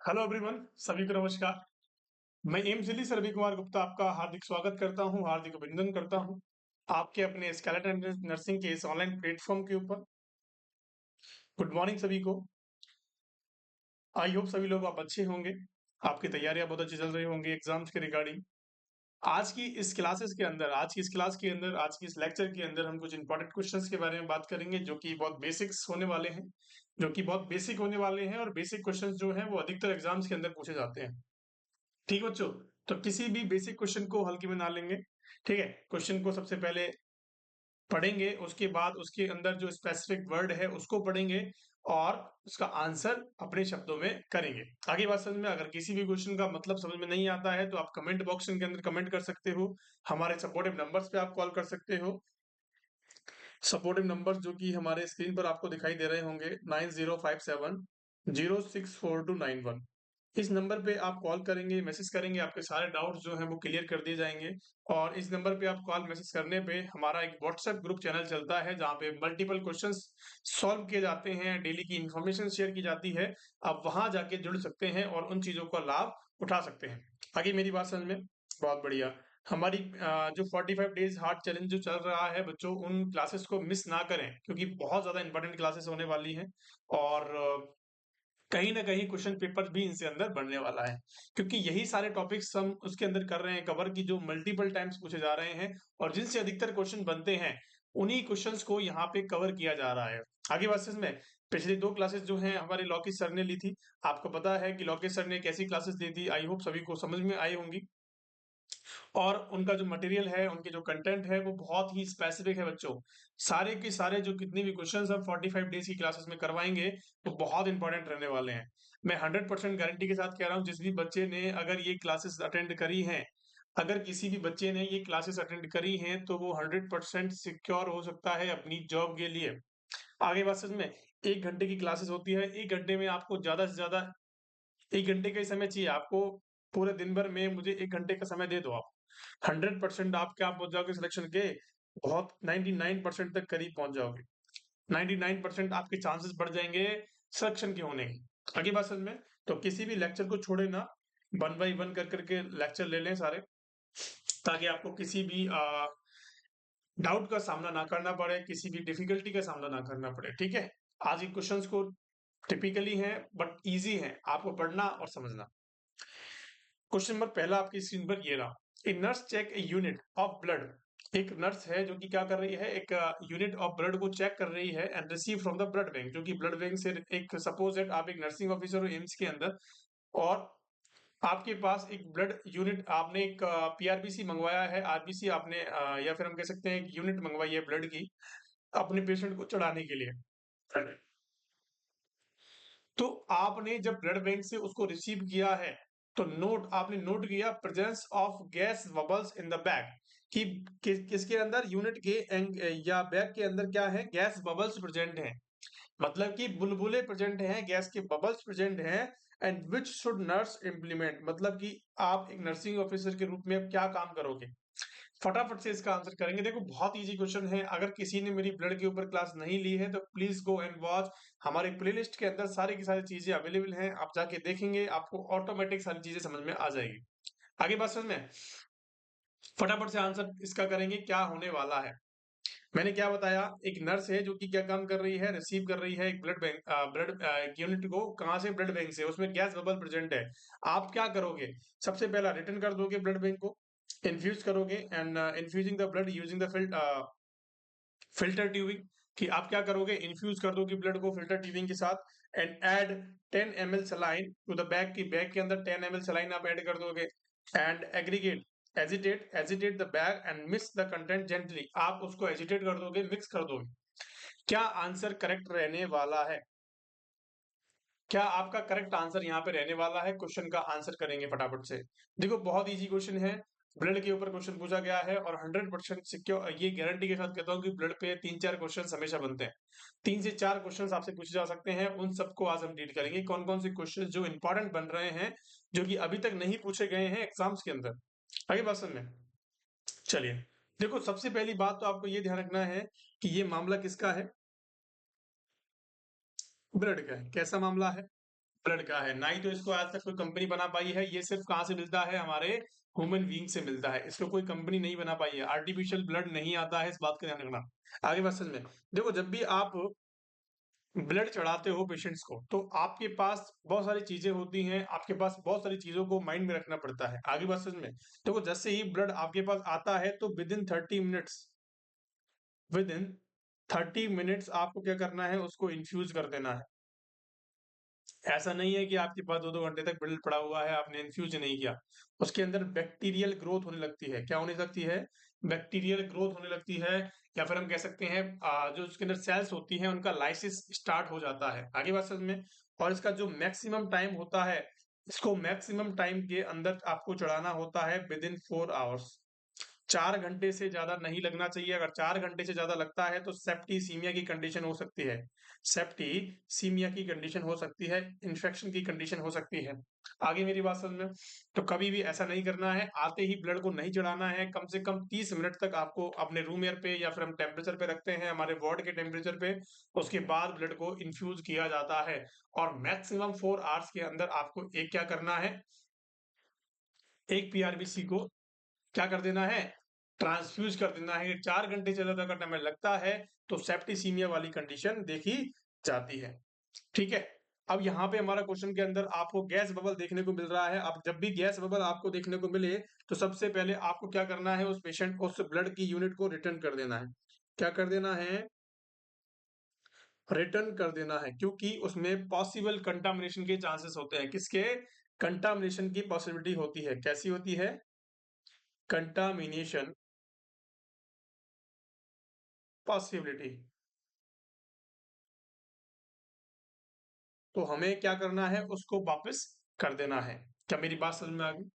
Hello everyone, सभी को नमस्कार। मैं एम्स दिल्ली से रवि कुमार गुप्ता आपका हार्दिक स्वागत करता हूं, हार्दिक अभिनंदन करता हूं आपके अपने स्केलेटन नर्सिंग के इस ऑनलाइन प्लेटफॉर्म के ऊपर। गुड मॉर्निंग सभी को। आई होप सभी लोग आप अच्छे होंगे, आपकी तैयारियां बहुत अच्छी चल रही होंगी एग्जाम्स के रिगार्डिंग। आज की इस क्लासेस के अंदर, आज की इस क्लास के अंदर, आज की इस लेक्चर के अंदर हम कुछ इंपॉर्टेंट क्वेश्चंस के बारे में बात करेंगे जो कि बहुत बेसिक्स होने वाले हैं, जो कि बहुत बेसिक होने वाले हैं। और बेसिक क्वेश्चंस जो हैं वो अधिकतर एग्जाम्स के अंदर पूछे जाते हैं। ठीक है बच्चों, तो किसी भी बेसिक क्वेश्चन को हल्के में ना लेंगे। ठीक है, क्वेश्चन को सबसे पहले पढ़ेंगे, उसके बाद उसके अंदर जो स्पेसिफिक वर्ड है उसको पढ़ेंगे और उसका आंसर अपने शब्दों में करेंगे। आगे बात समझ में, अगर किसी भी क्वेश्चन का मतलब समझ में नहीं आता है तो आप कमेंट बॉक्स के अंदर कमेंट कर सकते हो, हमारे सपोर्टिव नंबर्स पे आप कॉल कर सकते हो। सपोर्टिव नंबर्स जो कि हमारे स्क्रीन पर आपको दिखाई दे रहे होंगे, 9057 0642991। इस नंबर पे आप कॉल करेंगे, मैसेज करेंगे, आपके सारे डाउट्स जो हैं वो क्लियर कर दिए जाएंगे। और इस नंबर पे आप कॉल मैसेज करने पे हमारा एक व्हाट्सएप ग्रुप चैनल चलता है जहाँ पे मल्टीपल क्वेश्चंस सॉल्व किए जाते हैं, डेली की इंफॉर्मेशन शेयर की जाती है। आप वहां जाके जुड़ सकते हैं और उन चीजों का लाभ उठा सकते हैं। आगे मेरी बात समझ में? बहुत बढ़िया। हमारी जो 45 डेज हार्ड चैलेंज जो चल रहा है बच्चों, उन क्लासेस को मिस ना करें क्योंकि बहुत ज्यादा इंपॉर्टेंट क्लासेस होने वाली हैं। और कहीं ना कहीं क्वेश्चन पेपर भी इनसे अंदर बनने वाला है, क्योंकि यही सारे टॉपिक्स हम उसके अंदर कर रहे हैं कवर, की जो मल्टीपल टाइम्स पूछे जा रहे हैं और जिनसे अधिकतर क्वेश्चन बनते हैं, उन्हीं क्वेश्चंस को यहाँ पे कवर किया जा रहा है। आगे बात समझ में, पिछली दो क्लासेस जो हैं हमारे लॉकेश सर ने ली थी। आपको पता है कि लॉकेश सर ने कैसी क्लासेस दी थी, आई होप सभी को समझ में आई होंगी। और उनका जो मटेरियल है, उनके जो कंटेंट है वो बहुत ही स्पेसिफिक है बच्चों। सारे के सारे जो कितने भी क्वेश्चंस हम 45 डेज की क्लासेस में करवाएंगे वो बहुत इंपॉर्टेंट रहने वाले हैं। मैं 100% गारंटी के साथ कह रहा हूँ, जिस भी बच्चे ने अगर ये क्लासेस अटेंड करी हैं, अगर किसी भी बच्चे ने ये क्लासेस अटेंड करी हैं तो वो 100% सिक्योर हो सकता है अपनी जॉब के लिए। आगे बात समझ में, 1 घंटे की क्लासेस होती है, 1 घंटे में आपको ज्यादा से ज्यादा 1 घंटे का ही समय चाहिए आपको। पूरे दिन भर में मुझे 1 घंटे का समय दे दो आप, 100% आप क्या पहुंच जाओगे सिलेक्शन के, बहुत 99% तक करीब पहुंच जाओगे। 99% आपके चांसेस बढ़ जाएंगे सिलेक्शन के होने के। आगे बात समझ में, तो किसी भी लेक्चर को छोड़े ना, 1 बाई 1 कर करके लेक्चर ले लें सारे, ताकि आपको किसी भी डाउट का सामना ना करना पड़े, किसी भी डिफिकल्टी का सामना ना करना पड़े। ठीक है, आज के क्वेश्चंस को टिपिकली हैं बट इजी हैं, आपको पढ़ना और समझना। क्वेश्चन नंबर पहला आपकी स्क्रीन पर ये रहा। A nurse check a unit of blood. एक नर्स है जो कि क्या कर रही है, एक यूनिट ऑफ ब्लड को चेक कर रही है and receive from the blood bank, जो कि ब्लड बैंक से, एक सपोज दैट आप एक नर्सिंग ऑफिसर हो एम्स के अंदर और आपके पास एक ब्लड यूनिट, आपने एक पीआरबीसी मंगवाया है, आरबीसी आपने या फिर हम कह सकते हैं एक यूनिट मंगवाई है ब्लड की अपने पेशेंट को चढ़ाने के लिए। तो आपने जब ब्लड बैंक से उसको रिसीव किया है तो आपने नोट किया presence of gas bubbles in the bag, कि किसके अंदर, यूनिट के या बैग के अंदर क्या है, गैस बबल्स प्रेजेंट हैं, मतलब कि बुलबुले प्रेजेंट हैं, गैस के बबल्स प्रेजेंट हैं। And which should nurse implement, मतलब कि आप एक नर्सिंग ऑफिसर के रूप में अब क्या काम करोगे। फटाफट से इसका आंसर करेंगे। देखो बहुत इजी क्वेश्चन है, अगर किसी ने मेरी ब्लड के ऊपर क्लास नहीं ली है तो प्लीज गो एंड वॉच, हमारे प्लेलिस्ट के अंदर सारी की सारी चीजें अवेलेबल हैं, आप जाके देखेंगे, आपको ऑटोमेटिक सारी चीजें समझ में आ जाएगी। आगे बात समझ में, फटाफट से आंसर इसका करेंगे क्या होने वाला है। मैंने क्या बताया, एक नर्स है जो कि क्या काम कर रही है, रिसीव कर रही है एक ब्लड बैंक, ब्लड यूनिट को, कहां से, ब्लड बैंक से, उसमें गैस बबल प्रेजेंट है। आप क्या करोगे, सबसे पहला रिटर्न कर दोगे ब्लड बैंक को, इन्फ्यूज करोगे and infusing the blood using the filter tubing, कि आप क्या करोगे, इन्फ्यूज कर दोगे ब्लड को फिल्टर ट्यूबिंग के साथ and add 10 ml saline to the bag, की बैग के अंदर 10 ml सलाइन आप ऐड कर दोगे and aggregate agitate the bag and mix the content gently, आप उसको एजिटेट कर दोगे, मिक्स कर दोगे। क्या आंसर करेक्ट रहने वाला है, क्या आपका करेक्ट आंसर यहाँ पे रहने वाला है, क्वेश्चन का आंसर करेंगे फटाफट से। देखो बहुत इजी क्वेश्चन है, ब्लड के ऊपर क्वेश्चन पूछा गया है और 100% सिक्योर, ये गारंटी के साथ कहता हूँ कि ब्लड पे 3-4 क्वेश्चन हमेशा बनते हैं, 3 से 4 क्वेश्चन आपसे पूछे जा सकते हैं, उन सबको आज हम डील करेंगे, कौन कौन से क्वेश्चन जो इंपॉर्टेंट बन रहे हैं, जो कि अभी तक नहीं पूछे गए हैं एग्जाम्स के अंदर। आगे बात समझ में, चलिए। देखो सबसे पहली बात तो आपको ये ध्यान रखना है कि ये मामला किसका है, ब्लड का है। कैसा मामला है, ब्लड का है, ना ही तो इसको आज तक कोई कंपनी बना पाई है। ये सिर्फ कहाँ से मिलता है, हमारे ह्यूमन बीइंग से मिलता है। इसको कोई कंपनी नहीं बना पाई है, आर्टिफिशियल ब्लड नहीं आता है, इस बात का ध्यान रखना। आगे बात समझ में, देखो जब भी आप ब्लड चढ़ाते हो पेशेंट्स को, तो आपके पास बहुत सारी चीजें होती हैं, आपके पास बहुत सारी चीजों को माइंड में रखना पड़ता है। आगे बात समझ में, देखो जैसे ही ब्लड आपके पास आता है तो विद इन 30 मिनट्स आपको क्या करना है, उसको इन्फ्यूज कर देना है। ऐसा नहीं है कि आपके पास 2-2 घंटे तक ब्लड पड़ा हुआ है, आपने इन्फ्यूज नहीं किया। उसके अंदर बैक्टीरियल ग्रोथ होने लगती है। क्या होने लगती है? बैक्टीरियल ग्रोथ होने लगती है, या फिर हम कह सकते हैं जो उसके अंदर सेल्स होती हैं उनका लाइसिस स्टार्ट हो जाता है। आगे बात समझ में, और इसका जो मैक्सिमम टाइम होता है, इसको मैक्सिमम टाइम के अंदर आपको चढ़ाना होता है विद इन 4 आवर्स। 4 घंटे से ज्यादा नहीं लगना चाहिए। अगर 4 घंटे से ज्यादा लगता है तो सेप्टिसीमिया की कंडीशन हो सकती है। सेप्टिसीमिया की कंडीशन हो सकती है, इन्फेक्शन की कंडीशन हो सकती है। आगे मेरी बात समझ में, तो कभी भी ऐसा नहीं करना है, आते ही ब्लड को नहीं चढ़ाना है। कम से कम 30 मिनट तक आपको अपने रूम एयर पे, या फिर हम टेम्परेचर पे रखते हैं हमारे वार्ड के टेम्परेचर पे, उसके बाद ब्लड को इन्फ्यूज किया जाता है। और मैक्सिमम 4 आवर्स के अंदर आपको एक क्या करना है, एक पीआरबीसी को क्या कर देना है, ट्रांसफ्यूज कर देना है। 4 घंटे से ज्यादा का समय लगता है तो सेप्टिसीमिया वाली कंडीशन देखी जाती है। ठीक है, अब यहाँ पे हमारा क्वेश्चन के अंदर आपको गैस बबल देखने को मिल रहा है। अब जब भी गैस बबल आपको देखने को मिले, तो सबसे पहले आपको क्या करना है, उस पेशेंट को, उस ब्लड की यूनिट को रिटर्न कर देना है। क्या कर देना है? रिटर्न कर देना है, क्योंकि उसमें पॉसिबल कंटामिनेशन के चांसेस होते हैं। किसके? कंटामिनेशन की पॉसिबिलिटी होती है। कैसी होती है? Contamination possibility. तो हमें क्या करना है, उसको वापस कर देना है। क्या मेरी बात समझ में आ गई?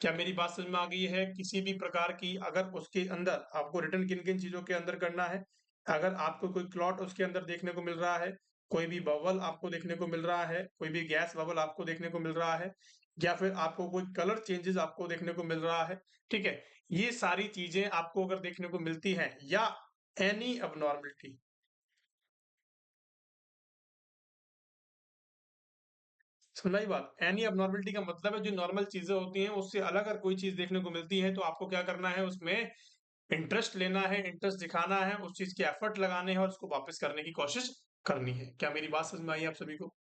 क्या मेरी बात समझ में आ गई है? किसी भी प्रकार की अगर उसके अंदर आपको रिटर्न किन किन चीजों के अंदर करना है, अगर आपको कोई क्लॉट उसके अंदर देखने को मिल रहा है, कोई भी बबल आपको देखने को मिल रहा है, कोई भी गैस बबल आपको देखने को मिल रहा है, या फिर आपको कोई कलर चेंजेस आपको देखने को मिल रहा है, ठीक है, ये सारी चीजें आपको अगर देखने को मिलती हैं, या एनी अबनॉर्मलिटी, सुना ही बात, एनी अबनॉर्मलिटी का मतलब है जो नॉर्मल चीजें होती हैं उससे अलग अगर कोई चीज देखने को मिलती है, तो आपको क्या करना है, उसमें इंटरेस्ट लेना है, इंटरेस्ट दिखाना है, उस चीज के एफर्ट लगाने हैं और उसको वापस करने की कोशिश करनी है। क्या मेरी बात समझ में आई आप सभी को?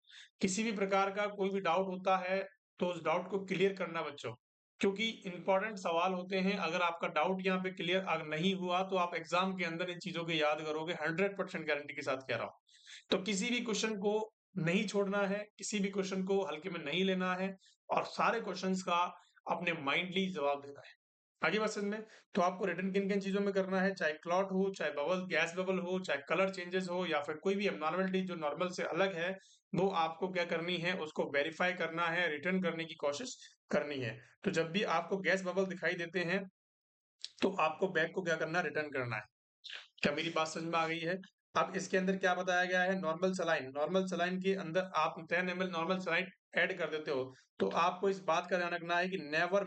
किसी भी प्रकार का कोई भी डाउट होता है तो उस डाउट को क्लियर करना बच्चों, क्योंकि इंपॉर्टेंट सवाल होते हैं। अगर आपका डाउट यहाँ पे क्लियर अगर नहीं हुआ तो आप एग्जाम के अंदर इन चीजों को याद करोगे, 100% गारंटी के साथ कह रहा हूँ। तो किसी भी क्वेश्चन को नहीं छोड़ना है, किसी भी क्वेश्चन को हल्के में नहीं लेना है, और सारे क्वेश्चंस का अपने माइंडली जवाब देना है। आगे बात समझ में, तो आपको रिटर्न किन किन चीजों में करना है, चाहे क्लॉट हो, चाहे बबल, गैस बबल हो, चाहे कलर चेंजेस हो, या फिर कोई भी एबनॉर्मलिटी जो नॉर्मल से अलग है, वो आपको क्या करनी है, उसको वेरीफाई करना है, रिटर्न करने की कोशिश करनी है। तो जब भी आपको गैस बबल दिखाई देते हैं, तो आपको बैग को क्या करना है, रिटर्न करना है। क्या मेरी बात समझ में आ गई है? अब इसके अंदर क्या बताया गया है, नॉर्मल सलाइन, नॉर्मल सलाइन के अंदर आप 10 ml नॉर्मल सलाइन ऐड कर देते हो, तो आपको इस बात का ध्यान रखना है कि नेवर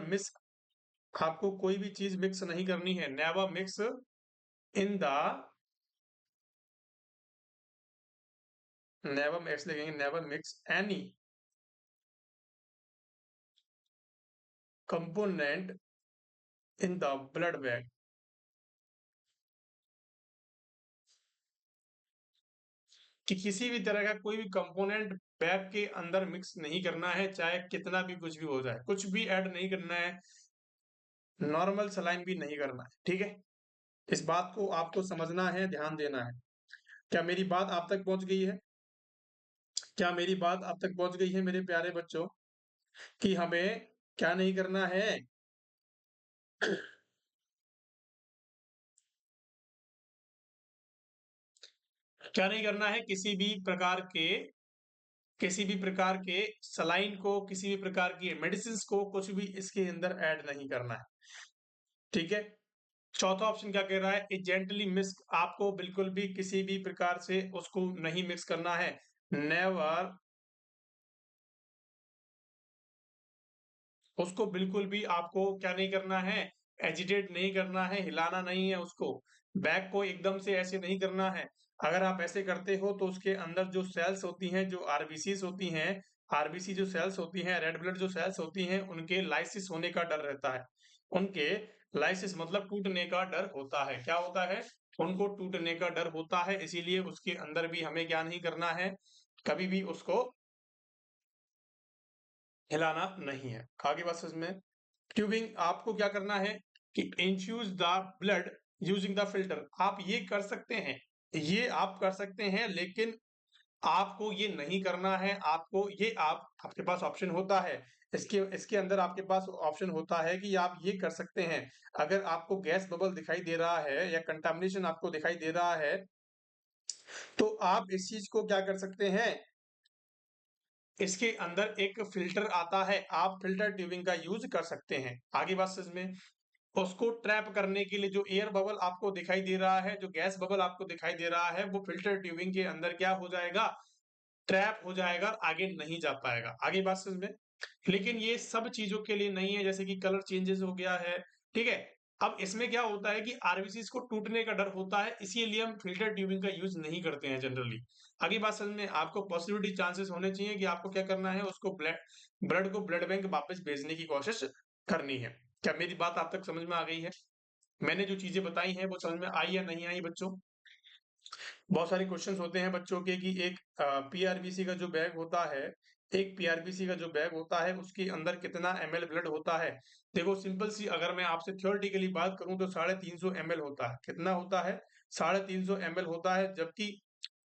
मिस, आपको कोई भी चीज मिक्स नहीं करनी है। Never mix in the, never mix लिखेंगे, never mix any component in the blood bag. कि किसी भी तरह का कोई भी कंपोनेंट बैग के अंदर मिक्स नहीं करना है, चाहे कितना भी कुछ भी हो जाए, कुछ भी ऐड नहीं करना है, नॉर्मल सलाइन भी नहीं करना है। ठीक है, इस बात को आपको समझना है, ध्यान देना है। क्या मेरी बात आप तक पहुंच गई है? क्या मेरी बात आप तक पहुंच गई है मेरे प्यारे बच्चों, कि हमें क्या नहीं करना है? क्या नहीं करना है, किसी भी प्रकार के सलाइन को, किसी भी प्रकार की मेडिसिन को, कुछ भी इसके अंदर ऐड नहीं करना है। ठीक है, चौथा ऑप्शन क्या कह रहा है, ए जेंटली मिक्स, आपको बिल्कुल भी किसी भी प्रकार से उसको नहीं मिक्स करना है। नेवर, उसको बिल्कुल भी आपको क्या नहीं करना है, एजिटेट नहीं करना है, हिलाना नहीं है उसको। बैग को एकदम से ऐसे नहीं करना है। अगर आप ऐसे करते हो तो उसके अंदर जो सेल्स होती हैं, जो आरबीसीज होती हैं, आरबीसी जो सेल्स होती हैं, रेड ब्लड जो सेल्स होती हैं, उनके लाइसिस होने का डर रहता है। उनके लाइसिस मतलब टूटने का डर होता है। क्या होता है? उनको टूटने का डर होता है, इसीलिए उसके अंदर भी हमें क्या नहीं करना है, कभी भी उसको हिलाना नहीं है। आगे बात समझ में? ट्यूबिंग आपको क्या करना है कि infuse the blood using the filter. आप ये कर सकते हैं, ये आप कर सकते हैं, लेकिन आपको ये नहीं करना है। आपको ये आपके पास ऑप्शन होता है, इसके इसके अंदर आपके पास ऑप्शन होता है कि आप ये कर सकते हैं। अगर आपको गैस बबल दिखाई दे रहा है या कंटामिनेशन आपको दिखाई दे रहा है, तो आप इस चीज को क्या कर सकते हैं, इसके अंदर एक फिल्टर आता है, आप फिल्टर ट्यूबिंग का यूज कर सकते हैं। आगे बात समझ में? उसको ट्रैप करने के लिए जो एयर बबल आपको दिखाई दे रहा है, जो गैस बबल आपको दिखाई दे रहा है, वो फिल्टर ट्यूबिंग के अंदर क्या हो जाएगा, ट्रैप हो जाएगा, आगे नहीं जा पाएगा। आगे बात समझ में? लेकिन ये सब चीजों के लिए नहीं है, जैसे कि कलर चेंजेस हो गया है, ठीक है। अब इसमें क्या होता है कि आरबीसी को टूटने का डर होता है, इसीलिए हम फिल्टर ट्यूबिंग का यूज नहीं करते हैं जनरली। आगे बात समझ में? आपको पॉसिबिलिटी चांसेस होने चाहिए कि आपको क्या करना है, उसको ब्लड को ब्लड बैंक वापस भेजने की कोशिश करनी है। क्या मेरी बात आप तक समझ में आ गई है? मैंने जो चीजें बताई हैं वो समझ में आई या नहीं आई बच्चों? बहुत सारे क्वेश्चंस होते हैं बच्चों के कि एक पीआरबीसी का जो बैग होता है, एक पीआरबीसी का जो बैग होता है उसके अंदर कितना एमएल ब्लड होता है। देखो सिंपल सी अगर मैं आपसे थ्योरेटिकली बात करूं तो 350 एमएल होता है। कितना होता है? 350 एमएल होता है, जबकि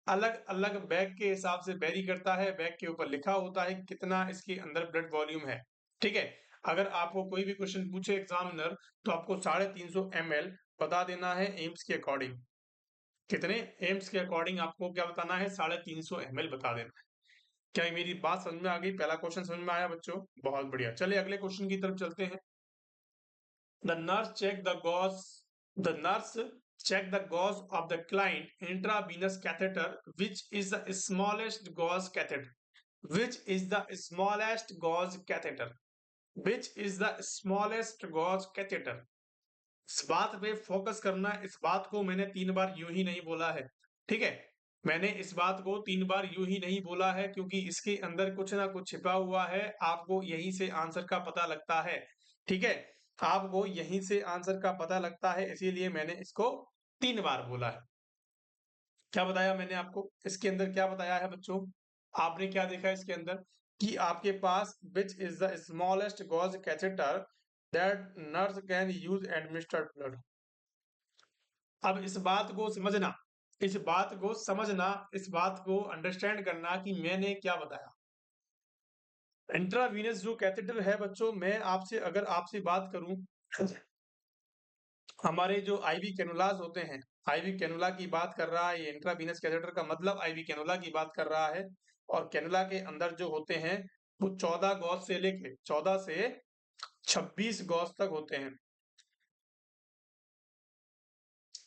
अलग अलग बैग के हिसाब से वेरी करता है। बैग के ऊपर लिखा होता है कि कितना इसके अंदर ब्लड वॉल्यूम है, ठीक है। अगर आपको कोई भी क्वेश्चन पूछे एग्जामिनर, तो आपको 350 एमएल बता देना है एम्स के अकॉर्डिंग। कितने? एम्स के अकॉर्डिंग आपको क्या बताना है, 350 एमएल बता देना है। क्या ये मेरी बात समझ में आ गई? पहला क्वेश्चन समझ में आया बच्चों? बहुत बढ़िया। चलिए अगले क्वेश्चन की तरफ चलते हैं। The nurse check the gauge the nurse check the gauge of the client intravenous catheter, which is the smallest gauge catheter, which is the smallest gauge catheter, which is the smallest gauge catheter। इस बात पे focus करना। इस बात को मैंने 3 बार यूं ही नहीं बोला है, ठीक है। मैंने इस बात को 3 बार यूं ही नहीं बोला है, क्योंकि इसके अंदर कुछ ना कुछ छिपा हुआ है। आपको यहीं से आंसर का पता लगता है, ठीक है। आपको यहीं से आंसर का पता लगता है, इसीलिए मैंने इसको 3 बार बोला है। क्या बताया मैंने आपको? इसके अंदर क्या बताया है बच्चों? आपने क्या देखा इसके अंदर कि आपके पास which is the smallest gauge catheter that nurse can use administer blood. अब इस बात को समझना, इस बात को समझना, इस बात को अंडरस्टैंड करना कि मैंने क्या बताया। इंट्रावीनस जो कैथेटर है बच्चों, मैं आपसे अगर आपसे बात करूं, हमारे जो आईवी कैनुलास होते हैं, आईवी कैनुला की बात कर रहा है ये। इंट्रावीनस कैथेटर का मतलब आईवी कैनुला की बात कर रहा है। और कैनुला के अंदर जो होते हैं वो 14 गॉज से लेके 14 से 26 गॉज तक होते हैं।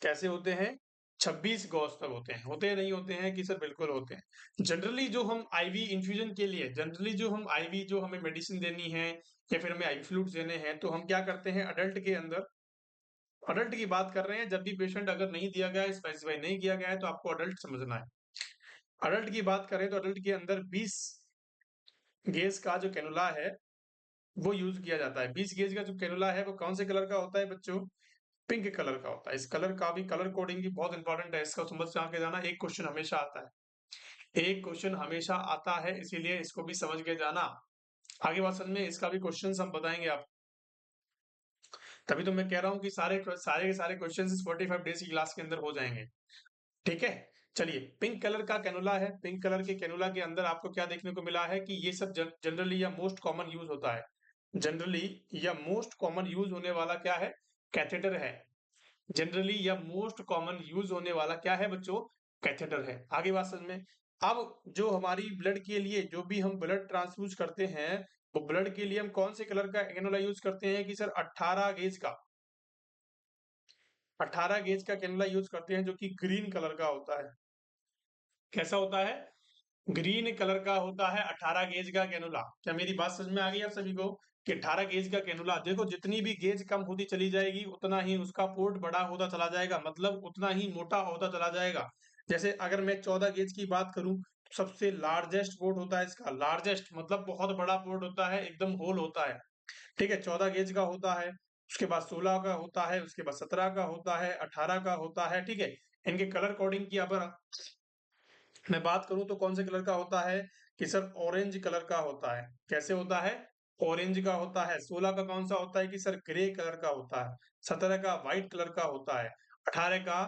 कैसे होते हैं? 26 गॉज तक होते हैं। होते नहीं होते हैं कि सर? बिल्कुल होते हैं। जनरली जो हम आईवी इन्फ्यूजन के लिए, जनरली जो हम आईवी जो हमें मेडिसिन देनी है या फिर हमें आईवी फ्लूइड्स देने हैं, तो हम क्या करते हैं अडल्ट के अंदर, अडल्ट की बात कर रहे हैं। जब भी पेशेंट अगर नहीं दिया गया है, स्पेसिफाई नहीं किया गया है, तो आपको अडल्ट समझना है। अडल्ट की बात करें तो अडल्ट के अंदर 20 गेज का जो कैनुला है वो यूज किया जाता है। 20 गेज का जो कैनुला है वो कौन से कलर का होता है बच्चों? पिंक कलर का होता है। इस कलर का भी, कलर कोडिंग भी बहुत इंपॉर्टेंट है, इसका समझ के जाना। एक क्वेश्चन हमेशा आता है, एक क्वेश्चन हमेशा आता है, इसीलिए इसको भी समझ के जाना। आगे बात समझ में? इसका भी क्वेश्चन हम बताएंगे आप। तभी तो मैं कह रहा हूँ कि सारे सारे के सारे क्वेश्चन 45 डेज की क्लास के अंदर हो जाएंगे, ठीक है। चलिए, पिंक कलर का कैनुला है। पिंक कलर के कैनुला के अंदर आपको क्या देखने को मिला है कि ये सब जनरली या मोस्ट कॉमन यूज होता है। जनरली या मोस्ट कॉमन यूज होने वाला क्या है? कैथेटर है। जनरली या मोस्ट कॉमन यूज होने वाला क्या है बच्चों? कैथेटर है। आगे बात समझ में? अब जो हमारी ब्लड के लिए, जो भी हम ब्लड ट्रांसफ्यूज करते हैं, वो ब्लड के लिए हम कौन से कलर का कैनुला यूज करते हैं कि सर 18 गेज का, 18 गेज का कैनुला यूज करते हैं, जो कि ग्रीन कलर का होता है। कैसा होता है? ग्रीन कलर का होता है 18 गेज का कैनुला। क्या मेरी बात समझ में आ गई आप सभी को? कि 18 गेज का कैनुला, देखो जितनी भी गेज कम होती चली जाएगी उतना ही उसका पोर्ट बड़ा होता चला जाएगा, मतलब उतना ही मोटा होता चला जाएगा। जैसे अगर मैं 14 गेज की बात करूं, सबसे लार्जेस्ट पोर्ट होता है इसका, लार्जेस्ट मतलब बहुत बड़ा पोर्ट होता है, एकदम होल होता है, ठीक है, 14 गेज का होता है। उसके बाद 16 का होता है, उसके बाद 17 का होता है, 18 का होता है, ठीक है। इनके कलर कोडिंग की अगर मैं बात करूं तो कौन से कलर का होता है कि सर ऑरेंज कलर का होता है। कैसे होता है? ऑरेंज का होता है। 16 का कौन सा होता है कि सर ग्रे कलर का होता है। 17 का व्हाइट कलर का होता है। 18 का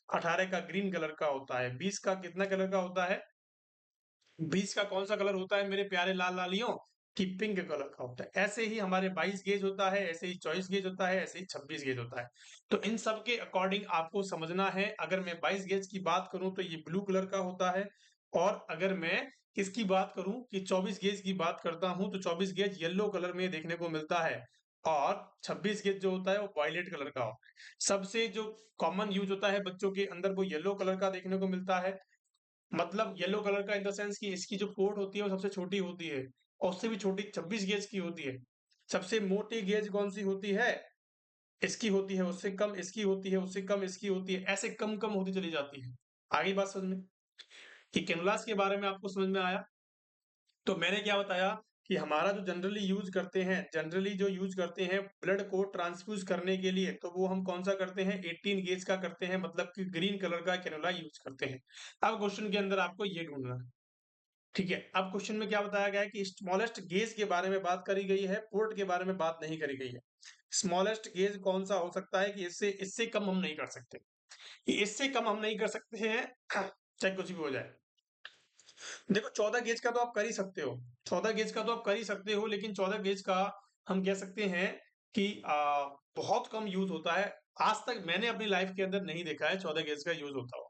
18 का ग्रीन कलर का होता है। 20 का कितना कलर का होता है? 20 का कौन सा कलर होता है मेरे प्यारे लाल लालियों? कि पिंक कलर का होता है। ऐसे ही हमारे 22 गेज होता है, ऐसे ही 24 गेज होता है, ऐसे ही 26 गेज होता है। तो इन सब के अकॉर्डिंग आपको समझना है। अगर मैं 22 गेज की बात करूं तो ये ब्लू कलर का होता है, और अगर मैं इसकी बात करूं कि 24 गेज की बात करता हूं तो 24 गेज येलो कलर में देखने को मिलता है, और 26 गेज जो होता है वो वायलेट कलर का होता है। सबसे जो कॉमन यूज होता है बच्चों के अंदर वो येलो कलर का देखने को मिलता है। मतलब येलो कलर का इन द सेंस कि इसकी जो पोर्ट होती है वो सबसे छोटी होती है, और उससे भी छोटी 26 गेज की होती है। सबसे मोटी गेज कौन सी होती है? इसकी होती है, उससे कम इसकी होती है, उससे कम इसकी होती है, ऐसे कम कम होती चली जाती है। आगे बात समझ में कि कैनुलास के बारे में आपको समझ में आया। तो मैंने क्या बताया कि हमारा जो जनरली यूज करते हैं, जनरली जो यूज करते हैं ब्लड को ट्रांसफ्यूज करने के लिए, तो वो हम कौन सा करते हैं? 18 गेज का करते हैं, मतलब कि ग्रीन कलर का कैनुला यूज करते हैं। अब क्वेश्चन के अंदर आपको ये ढूंढना है, ठीक है। अब क्वेश्चन में क्या बताया गया है कि स्मॉलेस्ट गेज के बारे में बात करी गई है, पोर्ट के बारे में बात नहीं करी गई है। स्मॉलेस्ट गेज कौन सा हो सकता है कि इससे इससे कम हम नहीं कर सकते, कि इससे कम हम नहीं कर सकते हैं, चाहे कुछ भी हो जाए। देखो 14 गेज का तो आप कर ही सकते हो, 14 गेज का तो आप कर ही सकते हो, लेकिन 14 गेज का हम कह सकते हैं कि बहुत कम यूज होता है। आज तक मैंने अपनी लाइफ के अंदर नहीं देखा है 14 गेज का यूज होता हुआ।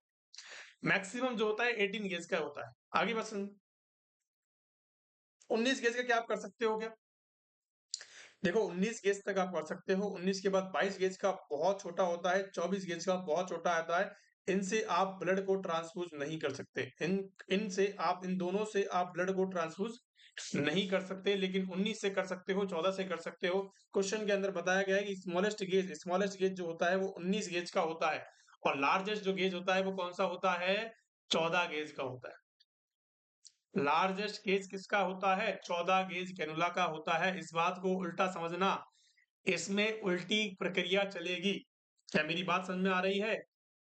मैक्सिमम जो होता है 18 गेज का होता है। आगे बस 19 गेज का क्या आप कर सकते हो क्या? देखो 19 गेज तक आप कर सकते हो, 19 के बाद 22 गेज का बहुत छोटा होता है, 24 गेज का बहुत छोटा आता है। इनसे आप ब्लड को ट्रांसफ्यूज नहीं कर सकते, इनसे आप इन दोनों से आप ब्लड को ट्रांसफ्यूज नहीं कर सकते, लेकिन 19 से कर सकते हो, 14 से कर सकते हो। क्वेश्चन के अंदर बताया गया है कि स्मॉलेस्ट गेज जो होता है वो 19 गेज का होता है, और लार्जेस्ट जो गेज होता है वो कौन सा होता है? 14 गेज का होता है। लार्जेस्ट गेज किसका होता है? 14 गेज कैनुला का होता है। इस बात को उल्टा समझना, इसमें उल्टी प्रक्रिया चलेगी। क्या मेरी बात समझ में आ रही है?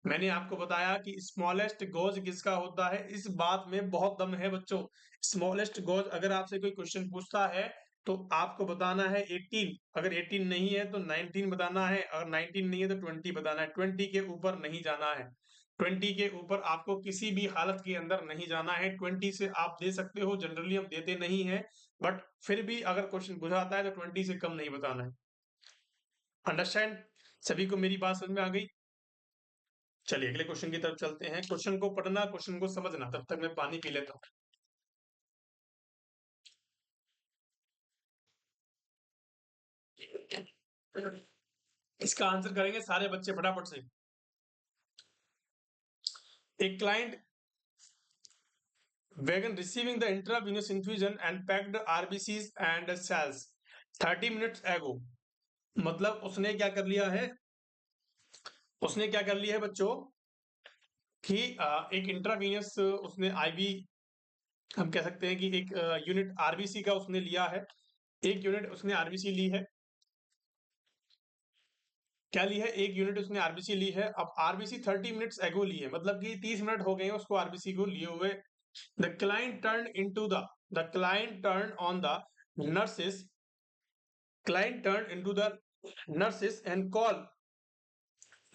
मैंने आपको बताया कि स्मॉलेस्ट गॉज किसका होता है, इस बात में बहुत दम है बच्चों। स्मॉलेस्ट गॉज अगर आपसे कोई क्वेश्चन पूछता है तो आपको बताना है 18, अगर 18 नहीं है तो 19 बताना है, अगर 19 नहीं है तो 20 बताना है, 20 के ऊपर नहीं जाना है। 20 के ऊपर आपको किसी भी हालत के अंदर नहीं जाना है। 20 से आप दे सकते हो, जनरली हम देते नहीं है, बट फिर भी अगर क्वेश्चन बुझाता है तो 20 से कम नहीं बताना है। अंडरस्टैंड? सभी को मेरी बात समझ में आ गई? चलिए अगले क्वेश्चन की तरफ चलते हैं। क्वेश्चन को पढ़ना, क्वेश्चन को समझना, तब तक मैं पानी पी लेता हूँ। इसका आंसर करेंगे सारे बच्चे फटाफट से। एक client began receiving the intravenous infusion and packed RBCs and cells 30 minutes ago. मतलब उसने क्या कर लिया है, उसने क्या कर लिया है बच्चों कि एक इंट्रावीनस उसने आईवी, हम कह सकते हैं कि एक यूनिट आरबीसी का उसने लिया है, एक यूनिट उसने आरबीसी ली है। क्या ली है? एक यूनिट उसने आरबीसी ली है। अब आरबीसी 30 मिनट्स एगो ली है, मतलब कि 30 मिनट हो गए हैं उसको आरबीसी को लिए हुए। The client turn into the client turn on the nurses client turned into the nurses and call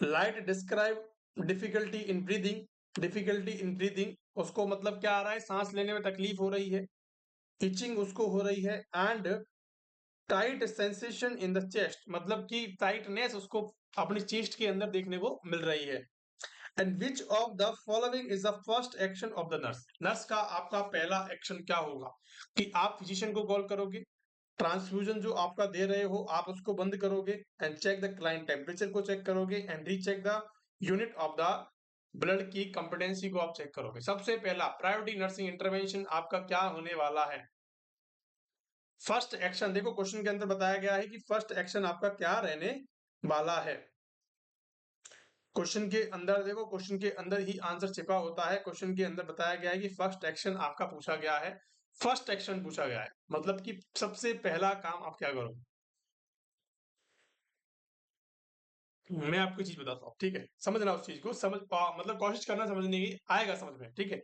light describe difficulty in breathing। उसको मतलब क्या आ रहा है? सांस लेने में तकलीफ हो रही है, इचिंग उसको हो रही है, and tight sensation in the chest, मतलब कि टाइटनेस उसको अपनी चेस्ट के अंदर देखने को मिल रही है। And which of the following is the first action of the nurse? Nurse का आपका पहला एक्शन क्या होगा? कि आप फिजिशियन को कॉल करोगे, ट्रांसफ्यूजन जो आपका दे रहे हो आप उसको बंद करोगे, and check the client temperature को चेक करोगे, and recheck the unit of the blood की कंपिटेंसी को आप चेक करोगे। सबसे पहला प्रायोरिटी नर्सिंग इंटरवेंशन आपका क्या होने वाला है? फर्स्ट एक्शन, देखो क्वेश्चन के अंदर बताया गया है कि फर्स्ट एक्शन आपका क्या रहने वाला है। क्वेश्चन के अंदर देखो, क्वेश्चन के अंदर ही आंसर छिपा होता है। क्वेश्चन के अंदर बताया गया है कि फर्स्ट एक्शन आपका पूछा गया है, फर्स्ट एक्शन पूछा गया है, मतलब कि सबसे पहला काम आप क्या करोगे। मैं आपको चीज बताता हूँ, ठीक है, समझना उस चीज को, मतलब कोशिश करना समझने की, आएगा समझ में, ठीक है।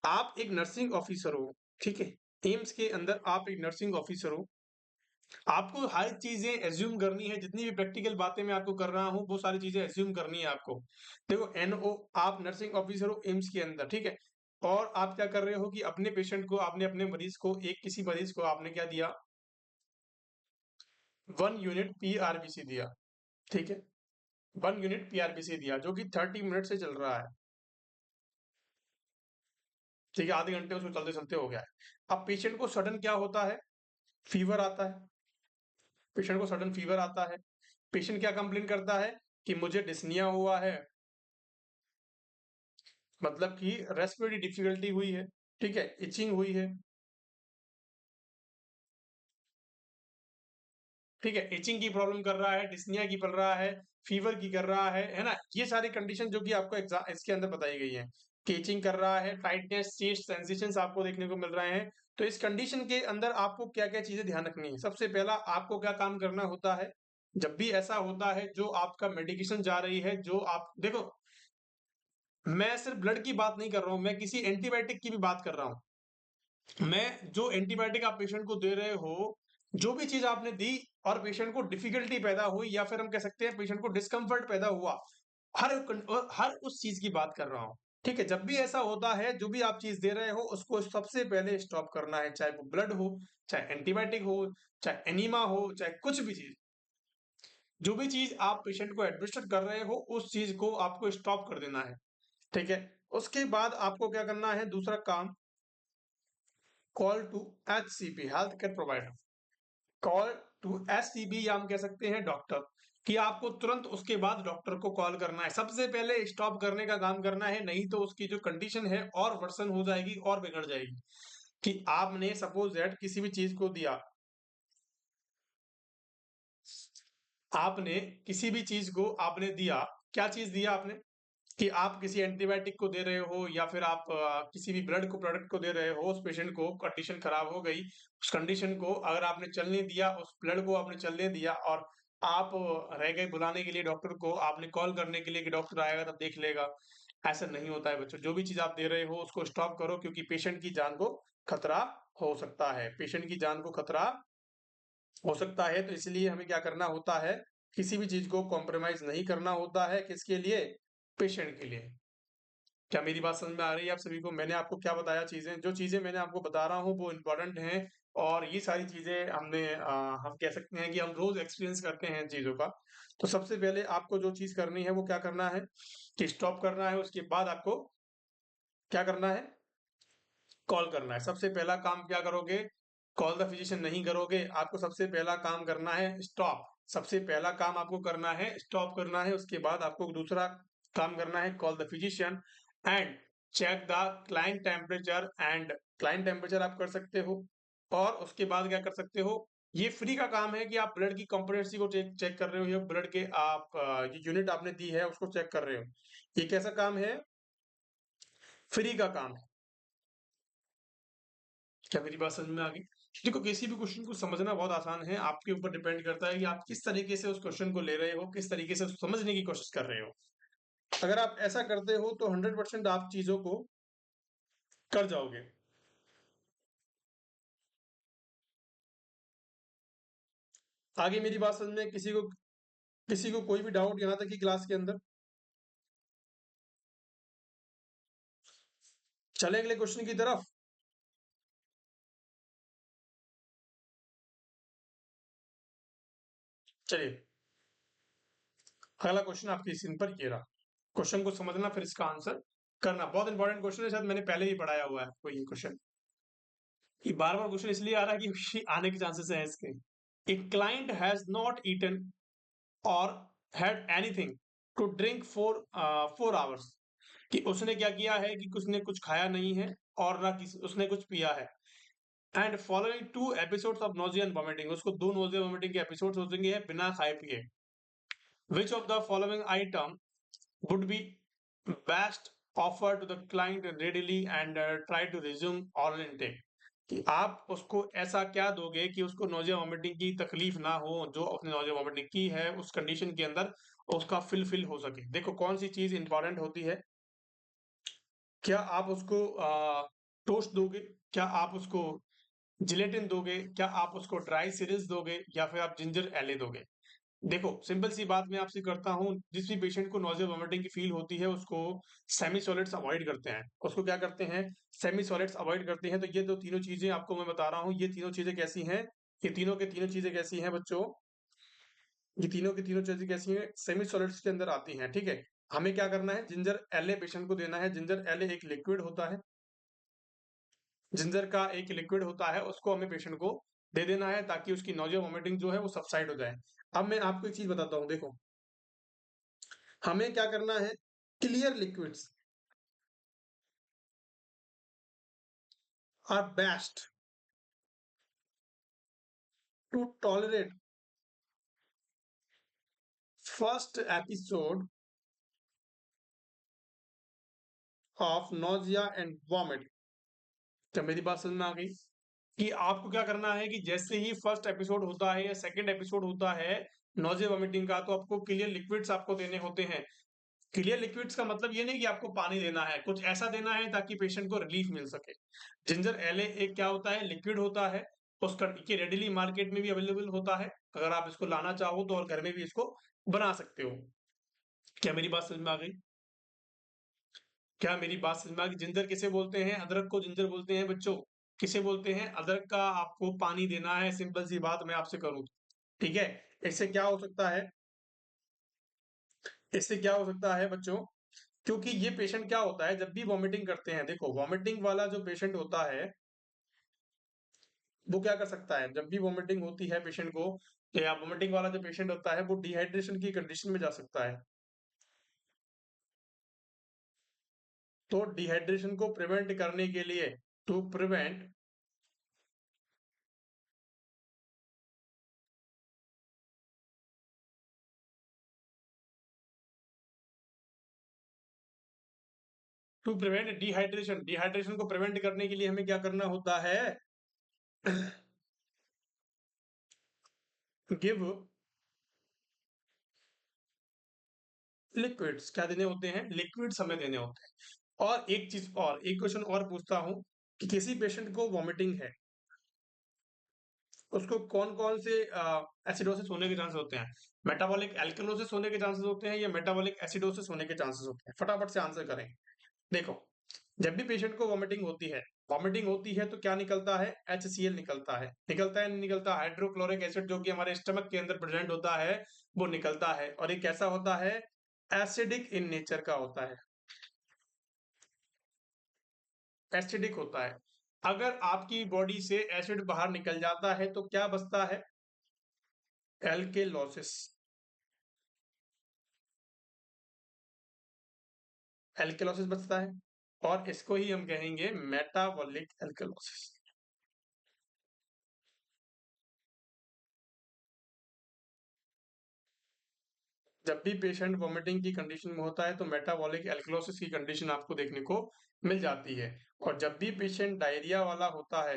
आप एक नर्सिंग ऑफिसर हो, ठीक है, एम्स के अंदर आप एक नर्सिंग ऑफिसर हो, आपको हर चीजें एज्यूम करनी है, जितनी भी प्रैक्टिकल बातें मैं आपको कर रहा हूँ वो सारी चीजें एज्यूम करनी है आपको। देखो एनओ, आप नर्सिंग ऑफिसर हो एम्स के अंदर, ठीक है, और आप क्या कर रहे हो कि अपने पेशेंट को, आपने अपने मरीज को, एक किसी मरीज को आपने क्या दिया, 1 यूनिट पीआरबीसी दिया, ठीक है, 1 यूनिट पीआरबीसी दिया, जो कि 30 मिनट से चल रहा है, ठीक है, आधे घंटे उसको चलते चलते हो गया है। अब पेशेंट को सडन क्या होता है, फीवर आता है, पेशेंट को सडन फीवर आता है, पेशेंट क्या कंप्लेन करता है कि मुझे डिस्निया हुआ है, मतलब कि रेस्पिरेटरी डिफिकल्टी हुई है, ठीक है, इचिंग हुई है, ठीक है, इचिंग की प्रॉब्लम कर रहा है, डिस्निया की कर रहा है, फीवर की कर रहा है ना, ये सारी कंडीशन जो कि आपको एग्जाम इसके अंदर बताई गई है कि इचिंग कर रहा है, टाइटनेस, चेस्ट सेंसेशंस आपको देखने को मिल रहे हैं। तो इस कंडीशन के अंदर आपको क्या क्या चीजें ध्यान रखनी है, सबसे पहला आपको क्या काम करना होता है, जब भी ऐसा होता है, जो आपका मेडिकेशन जा रही है, जो आप देखो, मैं सिर्फ ब्लड की बात नहीं कर रहा हूं, मैं किसी एंटीबायोटिक की भी बात कर रहा हूं। मैं जो एंटीबायोटिक आप पेशेंट को दे रहे हो, जो भी चीज आपने दी और पेशेंट को डिफिकल्टी पैदा हुई, या फिर हम कह सकते हैं पेशेंट को डिस्कम्फर्ट पैदा हुआ, हर उस चीज की बात कर रहा हूं, ठीक है। जब भी ऐसा होता है, जो भी आप चीज दे रहे हो उसको सबसे पहले स्टॉप करना है, चाहे वो ब्लड हो, चाहे एंटीबायोटिक हो, चाहे एनीमा हो, चाहे कुछ भी चीज, जो भी चीज आप पेशेंट को एडमिनिस्टर कर रहे हो उस चीज को आपको स्टॉप कर देना है, ठीक है। उसके बाद आपको क्या करना है, दूसरा काम, call to HCP, health care provider, call to SCB, या हम कह सकते हैं डॉक्टर, कि आपको तुरंत उसके बाद डॉक्टर को कॉल करना है, सबसे पहले स्टॉप करने का काम करना है, नहीं तो उसकी जो कंडीशन है और वर्सन हो जाएगी और बिगड़ जाएगी। कि आपने सपोज दैट किसी भी चीज को दिया, आपने किसी भी चीज को आपने दिया, क्या चीज दिया आपने, कि आप किसी एंटीबायोटिक को दे रहे हो, या फिर आप किसी भी ब्लड को प्रोडक्ट को दे रहे हो, उस पेशेंट को कंडीशन खराब हो गई, उस कंडीशन को अगर आपने चलने दिया, उस ब्लड को आपने चलने दिया, और आप रह गए बुलाने के लिए डॉक्टर को, आपने कॉल करने के लिए कि डॉक्टर आएगा तब देख लेगा, ऐसा नहीं होता है बच्चों। जो भी चीज आप दे रहे हो उसको स्टॉप करो, क्योंकि पेशेंट की जान को खतरा हो सकता है, पेशेंट की जान को खतरा हो सकता है। तो इसलिए हमें क्या करना होता है, किसी भी चीज को कॉम्प्रोमाइज नहीं करना होता है, किसके लिए, पेशेंट के लिए। क्या मेरी बात समझ में आ रही है आप सभी को, मैंने आपको क्या बताया, चीजें, जो चीजें मैंने आपको बता रहा हूँ वो इंपॉर्टेंट हैं, और ये सारी चीजें हम कह सकते हैं कि हम रोज एक्सपीरियंस करते हैं इन चीजों का। तो सबसे पहले आपको जो चीज करनी है वो क्या करना है, कि स्टॉप करना है, उसके बाद आपको क्या करना है, कॉल करना है। सबसे पहला काम क्या करोगे, कॉल द फिजिशियन नहीं करोगे, आपको सबसे पहला काम करना है स्टॉप, सबसे पहला काम आपको करना है स्टॉप करना है। उसके बाद आपको दूसरा काम करना है call the physician and check the client temperature, and client temperature आप कर सकते हो। और उसके बाद क्या कर सकते हो, ये फ्री का काम है कि आप ब्लड की कॉम्पिटेंसी को चेक चेक कर रहे हो, या ब्लड के आप ये यूनिट आपने दी है उसको चेक कर रहे हो। ये कैसा काम है, फ्री का काम है। क्या मेरी बात समझ में आ गई। देखो किसी भी क्वेश्चन को समझना बहुत आसान है, आपके ऊपर डिपेंड करता है कि आप किस तरीके से उस क्वेश्चन को ले रहे हो, किस तरीके से उसको समझने की कोशिश कर रहे हो। अगर आप ऐसा करते हो तो 100% आप चीजों को कर जाओगे। आगे मेरी बात समझ में किसी को कोई भी डाउट यहाँ तक की क्लास के अंदर, चले अगले क्वेश्चन की तरफ। चलिए, अगला क्वेश्चन आपकी स्क्रीन पर ये रहा। क्वेश्चन को समझना फिर इसका आंसर करना, बहुत इंपॉर्टेंट क्वेश्चन है, शायद मैंने पहले भी पढ़ाया हुआ है आपको ये क्वेश्चन। ये बार बार क्वेश्चन इसलिए आ रहा है कि आने के चांसेस है इसके। A client has not eaten or had anything to drink for 4 hours, कि उसने क्या किया है कि उसने कुछ खाया नहीं है और ना किसी उसने कुछ पिया है, and following 2 episodes of nausea and vomiting, उसको 2 नोजिया वॉमिटिंग के एपिसोड्स हो चुके हैं बिना खाए पिए। विच of the following item would be best offer to the client readily and try to resume oral intake, कि आप उसको ऐसा क्या दोगे कि उसको नोजिया वॉमिटिंग की तकलीफ ना हो, जो अपने नोजिया वॉमिटिंग की है उस कंडीशन के अंदर उसका फिल हो सके। देखो कौन सी चीज इंपॉर्टेंट होती है, क्या आप उसको टोस्ट दोगे, क्या आप उसको जिलेटिन दोगे, क्या आप उसको ड्राई सीरियल्स दोगे, या फिर आप जिंजर एले दोगे। देखो सिंपल सी बात मैं आपसे करता हूँ, जिस भी पेशेंट को नोजिया वोमिटिंग की फील होती है उसको सेमी सॉलिड्स अवॉइड करते हैं, उसको क्या करते हैं, सेमी सॉलिड्स अवॉइड करते हैं। तो ये जो तीनों चीजें आपको मैं बता रहा हूँ, ये तीनों चीजें कैसी हैं, ये तीनों के तीनों चीजें कैसी हैं बच्चों, ये तीनों की तीनों चीजें कैसी हैं, सेमी सॉलिड्स के अंदर आती हैं। ठीक है, हमें क्या करना है, जिंजर एलए पेशेंट को देना है। जिंजर एलए एक लिक्विड होता है, जिंजर का एक लिक्विड होता है, उसको हमें पेशेंट को दे देना है ताकि उसकी नोजिया वोमिटिंग जो है वो सबसाइड हो जाए। अब मैं आपको एक चीज बताता हूँ, देखो हमें क्या करना है, clear liquids are best to tolerate first episode of nausea and vomit. क्या मेरी बात समझ में आ गई, कि आपको क्या करना है कि जैसे ही फर्स्ट एपिसोड होता है या सेकंड एपिसोड होता है नोजिया वॉमिटिंग का, तो आपको क्लियर लिक्विड्स आपको देने होते हैं। क्लियर लिक्विड्स का मतलब ये नहीं कि आपको पानी देना है, कुछ ऐसा देना है ताकि पेशेंट को रिलीफ मिल सके। जिंजर एले एक क्या होता है, लिक्विड होता है, उसका ये रेडिली मार्केट में भी अवेलेबल होता है, अगर आप इसको लाना चाहो तो, और घर में भी इसको बना सकते हो। क्या मेरी बात समझ में आ गई, क्या मेरी बात समझ में आ गई। जिंजर किसे बोलते हैं, अदरक को जिंजर बोलते हैं बच्चों। किसे बोलते हैं, अदरक का आपको पानी देना है, सिंपल सी बात मैं आपसे करूं। ठीक है, इससे क्या हो सकता है, इससे क्या हो सकता है बच्चों, क्योंकि ये पेशेंट क्या होता है जब भी वॉमिटिंग करते हैं, देखो वॉमिटिंग वाला जो पेशेंट होता है वो क्या कर सकता है, जब भी वॉमिटिंग होती है पेशेंट को, या वॉमिटिंग वाला जो पेशेंट होता है वो डिहाइड्रेशन की कंडीशन में जा सकता है। तो डिहाइड्रेशन को प्रिवेंट करने के लिए, to prevent to prevent dehydration, dehydration को प्रिवेंट करने के लिए हमें क्या करना होता है, गिव लिक्विड्स, क्या देने होते हैं, लिक्विड्स हमें देने होते हैं। और एक चीज और, एक क्वेश्चन और पूछता हूं, कि किसी पेशेंट को वॉमिटिंग है, उसको कौन कौन से एसिडोसिस होने के चांसेस होते हैं, मेटाबॉलिक एल्कलोसिस होने के चांसेस होते हैं या मेटाबॉलिक एसिडोसिस होने के चांसेस होते हैं, फटाफट से आंसर करें। देखो जब भी पेशेंट को वॉमिटिंग होती है तो क्या निकलता है, HCl निकलता है, निकलता है नहीं निकलता, हाइड्रोक्लोरिक एसिड जो कि हमारे स्टमक के अंदर प्रेजेंट होता है वो निकलता है, और ये कैसा होता है, एसिडिक इन नेचर का होता है, एसिडिक होता है। अगर आपकी बॉडी से एसिड बाहर निकल जाता है तो क्या बचता है, एल्केलॉसिस, एल्केलॉसिस बचता है, और इसको ही हम कहेंगे मेटाबॉलिक एल्केलॉसिस। जब भी पेशेंट वोमिटिंग की कंडीशन में होता है तो मेटाबॉलिक एल्कलोसिस की कंडीशन आपको देखने को मिल जाती है। और जब भी पेशेंट डायरिया वाला होता है,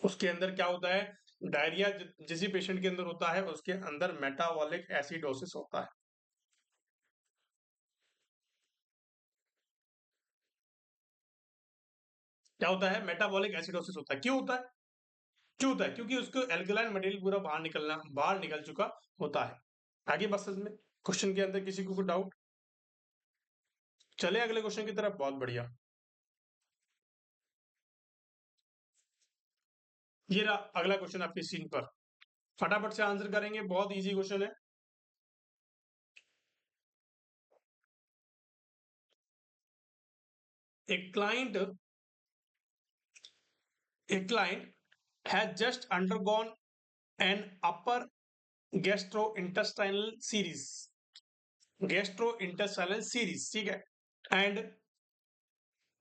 उसके अंदर क्या होता है, डायरिया जिस भी पेशेंट के अंदर होता है उसके अंदर मेटाबॉलिक एसिडोसिस होता है। क्या होता है, मेटाबॉलिक एसिडोसिस होता है। क्यों होता है, क्यों होता है, क्योंकि उसको एल्कलाइन मटेरियल पूरा बाहर निकल चुका होता है। आगे बस में क्वेश्चन के अंदर किसी को कोई डाउट, चले अगले क्वेश्चन की तरफ, बहुत बढ़िया। ये रहा अगला क्वेश्चन आपकी स्क्रीन पर, फटाफट से आंसर करेंगे, बहुत इजी क्वेश्चन है। A client, a client has just undergone an upper gastrointestinal series, gastrointestinal series, ठीक है, and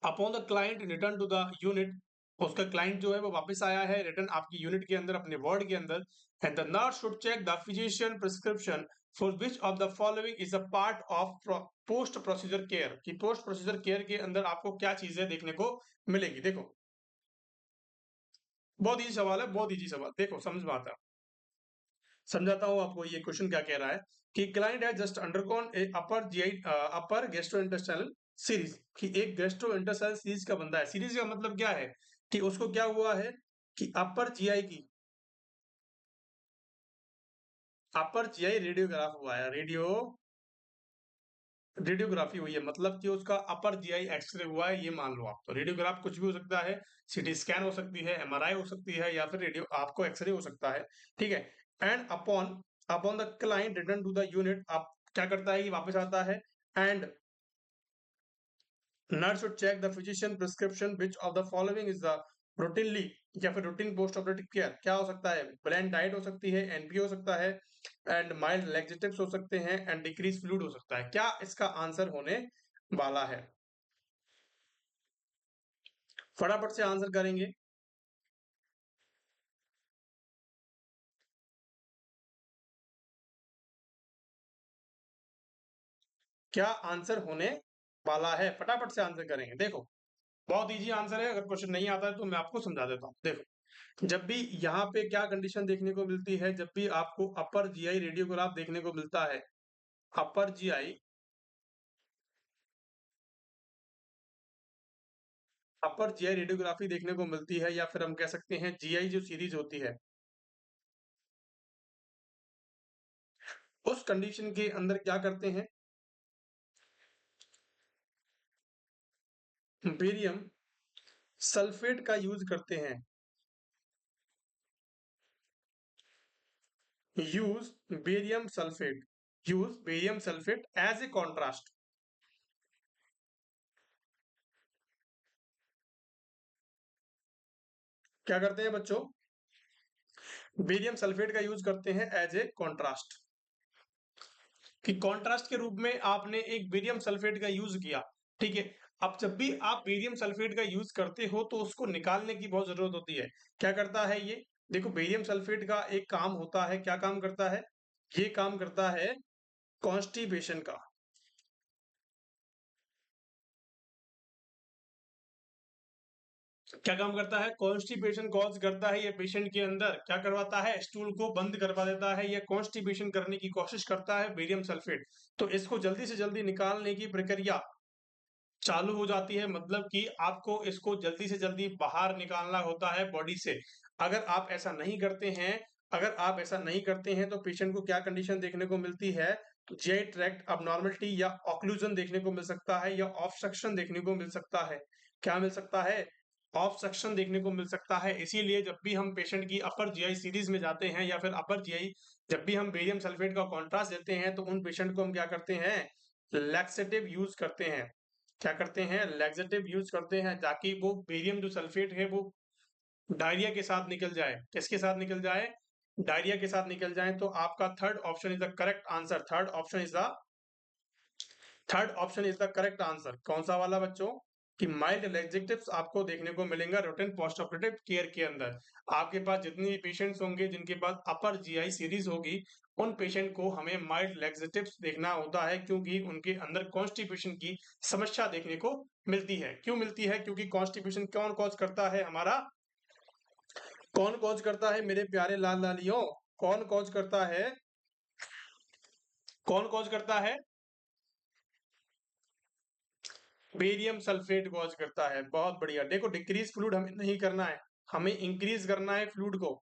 upon the client return to the unit, उसका क्लाइंट जो है वो वापस आया है रिटर्न आपकी यूनिट के अंदर, अपने वार्ड के अंदर। And the nurse should check the physician prescription for which of the following is a part of post procedure care, कि पोस्ट प्रोसीजर केयर के अंदर आपको क्या चीजें देखने को मिलेगी। देखो बहुत इजी सवाल है, बहुत इजी सवाल, देखो समझ में आता है। समझाता हूँ आपको ये क्वेश्चन क्या कह रहा है कि क्लाइंट है जस्ट अंडरगॉन ए अपर जीआई अपर गैस्ट्रोइंटेस्टाइनल सीरीज, कि एक गैस्ट्रोइंटेस्टाइनल सीरीज का बंदा है। सीरीज का मतलब क्या है कि उसको क्या हुआ है कि अपर जीआई रेडियोग्राफ हुआ है, रेडियोग्राफी हुई है, मतलब कि उसका अपर जीआई एक्सरे हुआ है, ये मान लो आप। तो रेडियोग्राफ कुछ भी हो सकता है, सीटी स्कैन हो सकती है, एमआरआई हो सकती है, या फिर रेडियो आपको एक्सरे हो सकता है, ठीक है। And upon upon the client return to the unit, आप क्या करता है कि वापस आता है। And nurse should check the physician prescription which of the following is the routinely, या फिर रूटीन पोस्ट ऑपरेटिव केयर, क्या हो सकता है, ब्लेंड डाइट हो सकती है, एनपी हो सकता है, एंड माइल्ड लैक्सेटिव्स हो सकते हैं, एंड डिक्रीज फ्लूइड हो सकता है। क्या इसका आंसर होने वाला है? फटाफट से आंसर करेंगे। क्या आंसर होने वाला है? फटाफट से आंसर करेंगे। देखो बहुत इजी आंसर है, अगर क्वेश्चन नहीं आता है तो मैं आपको समझा देता हूँ। देखो जब भी यहाँ पे क्या कंडीशन देखने को मिलती है, जब भी आपको अपर जीआई रेडियोग्राफ देखने को मिलता है, upper GI upper GI radiography देखने को मिलती है, या फिर हम कह सकते हैं जीआई जो सीरीज होती है, उस कंडीशन के अंदर क्या करते हैं, बेरियम सल्फेट का यूज करते हैं। Use barium sulphate, use barium sulphate as a contrast. क्या करते हैं बच्चों? बेरियम सल्फेट का यूज करते हैं एज ए कॉन्ट्रास्ट, कि कॉन्ट्रास्ट के रूप में आपने एक बेरियम सल्फेट का यूज किया, ठीक है। अब जब भी आप बेरियम सल्फेट का यूज करते हो तो उसको निकालने की बहुत जरूरत होती है। क्या करता है ये? देखो बेरियम सल्फेट का एक काम होता है, क्या काम करता है? ये काम करता है कॉन्स्टिपेशन का। क्या काम करता है? कॉन्स्टिपेशन कॉज करता है ये पेशेंट के अंदर, क्या करवाता है? स्टूल को बंद करवा देता है, या कॉन्स्टिपेशन करने की कोशिश करता है बेरियम सल्फेट। तो इसको जल्दी से जल्दी निकालने की प्रक्रिया चालू हो जाती है, मतलब कि आपको इसको जल्दी से जल्दी बाहर निकालना होता है बॉडी से। अगर आप ऐसा नहीं करते हैं, अगर आप ऐसा नहीं करते हैं तो पेशेंट को क्या कंडीशन देखने को मिलती है? जीआई ट्रैक्ट अबनॉर्मलिटी या ऑक्लूजन देखने को मिल सकता है, या ऑब्स्ट्रक्शन देखने को मिल सकता है। क्या मिल सकता है? ऑब्स्ट्रक्शन देखने को मिल सकता है। इसीलिए जब भी हम पेशेंट की अपर जीआई सीरीज में जाते हैं, या फिर अपर जीआई जब भी हम बेरियम सल्फेट का कॉन्ट्रास्ट देते हैं, तो उन पेशेंट को हम क्या करते हैं? लैक्सेटिव यूज करते हैं। क्या करते हैं? लैक्सेटिव यूज करते हैं, ताकि वो बेरियम जो सल्फेट है वो डायरिया के साथ निकल जाए। किसके साथ निकल जाए? डायरिया के साथ निकल जाए। तो आपका third option is the correct answer. Third option is the correct answer. कौन सा वाला बच्चों? कि माइल्ड लैक्सेटिव्स आपको देखने को मिलेगा रूटीन पोस्ट ऑपरेटिव केयर के अंदर। आपके पास जितने भी पेशेंट्स होंगे जिनके पास अपर जीआई सीरीज होगी, उन पेशेंट को हमें माइल्ड लैक्सेटिव्स देखना होता है, क्योंकि उनके अंदर कॉन्स्टिपेशन की समस्या देखने को मिलती है। क्यों मिलती है? क्योंकि कॉन्स्टिपेशन कौन कॉज करता है हमारा? कौन कॉज करता है मेरे प्यारे लाल लालियों? कौन कॉज करता है? कौन कॉज करता है? बेरियम सल्फेट कॉज करता है। बहुत बढ़िया। देखो डिक्रीज फ्लूइड हमें नहीं करना है, हमें इंक्रीज करना है फ्लूइड को,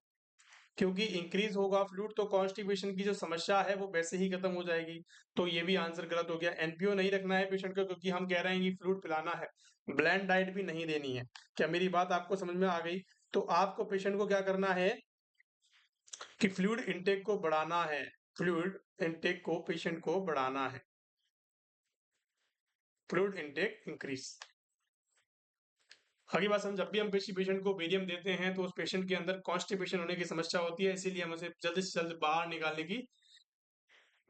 क्योंकि इंक्रीज होगा फ्लूइड तो कॉन्स्टिपेशन की जो समस्या है वो वैसे ही खत्म हो जाएगी। तो ये भी आंसर गलत हो गया। एनपीओ नहीं रखना है पेशेंट को, क्योंकि हम कह रहे हैं कि फ्लूइड पिलाना है, ब्लेंड डाइट भी नहीं देनी है। क्या मेरी बात आपको समझ में आ गई? तो आपको पेशेंट को क्या करना है कि फ्लूइड इनटेक को बढ़ाना है, फ्लूइड इनटेक को पेशेंट को बढ़ाना है, फ्लूइड इनटेक इंक्रीज। आगे बात समझ, जब भी हम किसी पेशेंट को बेरियम देते हैं तो उस पेशेंट के अंदर कॉन्स्टिपेशन होने की समस्या होती है, इसीलिए हम उसे जल्द से जल्द बाहर निकालने की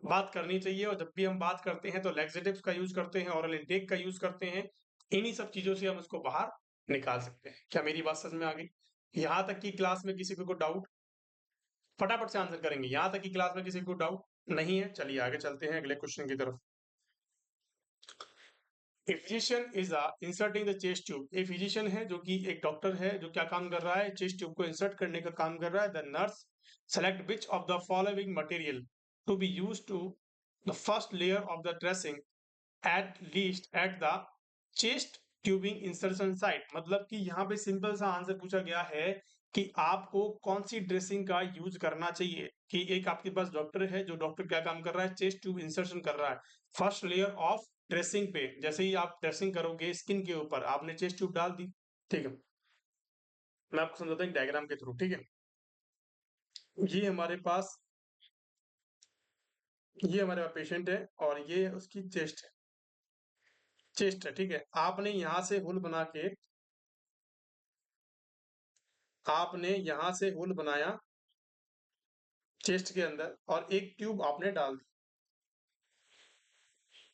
बात करनी चाहिए। और जब भी हम बात करते हैं तो लैक्सेटिव्स का यूज करते हैं, ओरल इंटेक का यूज करते हैं। इन्हीं सब चीजों से हम उसको बाहर निकाल सकते हैं। क्या मेरी बात समझ में आ गई? यहाँ तक की क्लास में किसी को डाउट? फटाफट से आंसर करेंगे। यहाँ तक की क्लास में किसी को डाउट नहीं है? चलिए आगे चलते हैं अगले क्वेश्चन की तरफ। A physician is inserting the chest tube. A physician है जो कि एक डॉक्टर है जो क्या काम कर रहा है, चेस्ट ट्यूब को इंसर्ट करने का काम कर रहा है। The nurse select which of the following material to be use to the first layer of the dressing at least at the chest tubing insertion site. मतलब कि यहाँ पे सिंपल सा आंसर पूछा गया है कि आपको कौन सी ड्रेसिंग का यूज करना चाहिए। कि एक आपके पास डॉक्टर है जो डॉक्टर क्या काम कर रहा है, चेस्ट ट्यूब इंसर्शन कर रहा है फर्स्ट लेयर ऑफ ड्रेसिंग पे। जैसे ही आप ड्रेसिंग करोगे स्किन के ऊपर आपने चेस्ट ट्यूब डाल दी, ठीक है। मैं आपको समझाता हूँ डायग्राम के थ्रू, ठीक है। ये हमारे पास पेशेंट है और ये उसकी चेस्ट है, ठीक है। आपने यहाँ से होल बना के आपने यहाँ से होल बनाया चेस्ट के अंदर और एक ट्यूब आपने डाल दी,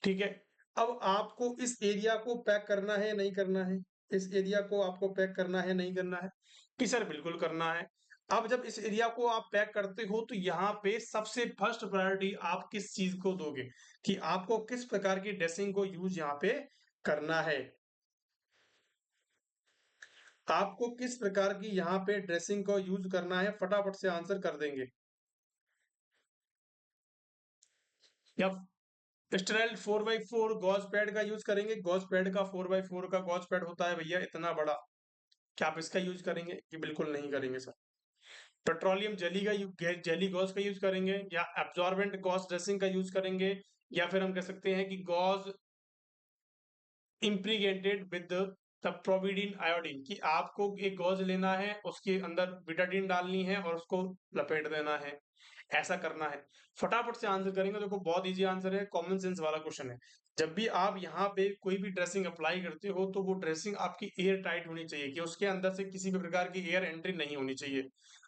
ठीक है। अब आपको इस एरिया को पैक करना है नहीं करना है? इस एरिया को आपको पैक करना है नहीं करना है? कि सर बिल्कुल करना है। अब जब इस एरिया को आप पैक करते हो तो यहाँ पे सबसे फर्स्ट प्रायोरिटी आप किस चीज को दोगे कि आपको किस प्रकार की ड्रेसिंग को यूज यहाँ पे करना है। आपको किस प्रकार की यहाँ पे ड्रेसिंग को यूज करना है, फटाफट से आंसर कर देंगे। या स्टेराइल 4x4 गॉज पैड का यूज करेंगे। गॉज पैड का 4x4 का गॉज पैड होता है भैया इतना बड़ा, क्या आप इसका यूज करेंगे? कि बिल्कुल नहीं करेंगे सर। पेट्रोलियम जेली का जेली गॉज का यूज करेंगे या एब्जॉर्बेंट गॉज ड्रेसिंग का यूज करेंगे, या फिर हम कह सकते हैं कि गॉज इम्प्रीगेंटेड विद द प्रोविडीन आयोडीन। कि आपको एक गॉज लेना है उसके अंदर बिटाडीन डालनी है और उसको लपेट देना है, ऐसा करना है। फटाफट से आंसर करेंगे। देखो बहुत इजी आंसर है, कॉमन सेंस वाला क्वेश्चन है। जब भी आप यहाँ पे कोई भी ड्रेसिंग अप्लाई करते हो तो वो ड्रेसिंग आपकी एयर टाइट होनी चाहिए कि उसके अंदर से किसी भी प्रकार की एयर एंट्री नहीं होनी चाहिए।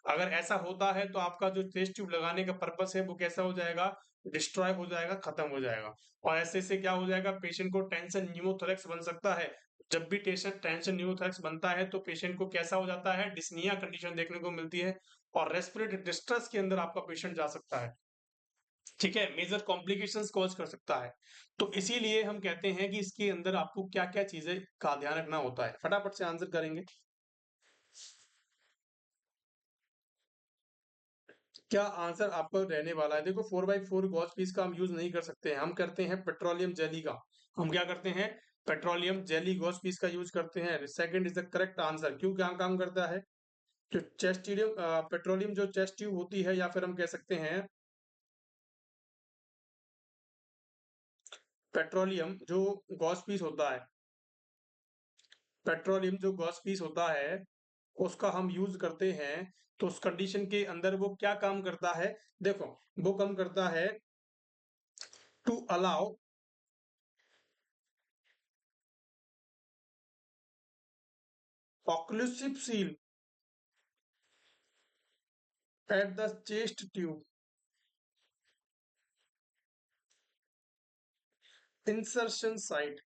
अगर ऐसा होता है तो आपका जो टेस्ट ट्यूब लगाने का पर्पस है वो कैसा हो जाएगा, डिस्ट्रॉय हो जाएगा, खत्म हो जाएगा। और ऐसे से क्या हो जाएगा, पेशेंट को टेंशन न्यूमोथोरेक्स बन सकता है। जब भी टेंशन न्यूमोथोरेक्स बनता है तो पेशेंट को कैसा हो जाता है, डिस्निया कंडीशन देखने को मिलती है और रेस्पिरेटरी डिस्ट्रेस के अंदर आपका पेशेंट जा सकता है, ठीक है। मेजर कॉम्प्लिकेशंस कॉज कर सकता है। तो इसीलिए हम कहते हैं कि इसके अंदर आपको क्या क्या चीजें का ध्यान रखना होता है। फटाफट से आंसर करेंगे। क्या आंसर आपका रहने वाला है? देखो 4x4 गॉज पीस का हम यूज नहीं कर सकते हैं, हम करते हैं पेट्रोलियम जेली का। हम क्या करते हैं, पेट्रोलियम जेली गॉज पीस का यूज करते हैं। Second is the correct answer. क्यों, क्या काम करता है? जो चेस्टिडियम पेट्रोलियम जो चेस्ट ट्यूब होती है, या फिर हम कह सकते हैं पेट्रोलियम जो गॉज पीस होता है, पेट्रोलियम जो गॉस पीस होता है उसका हम यूज करते हैं। तो उस कंडीशन के अंदर वो क्या काम करता है, देखो वो काम करता है to allow occlusive seal at the chest tube insertion site.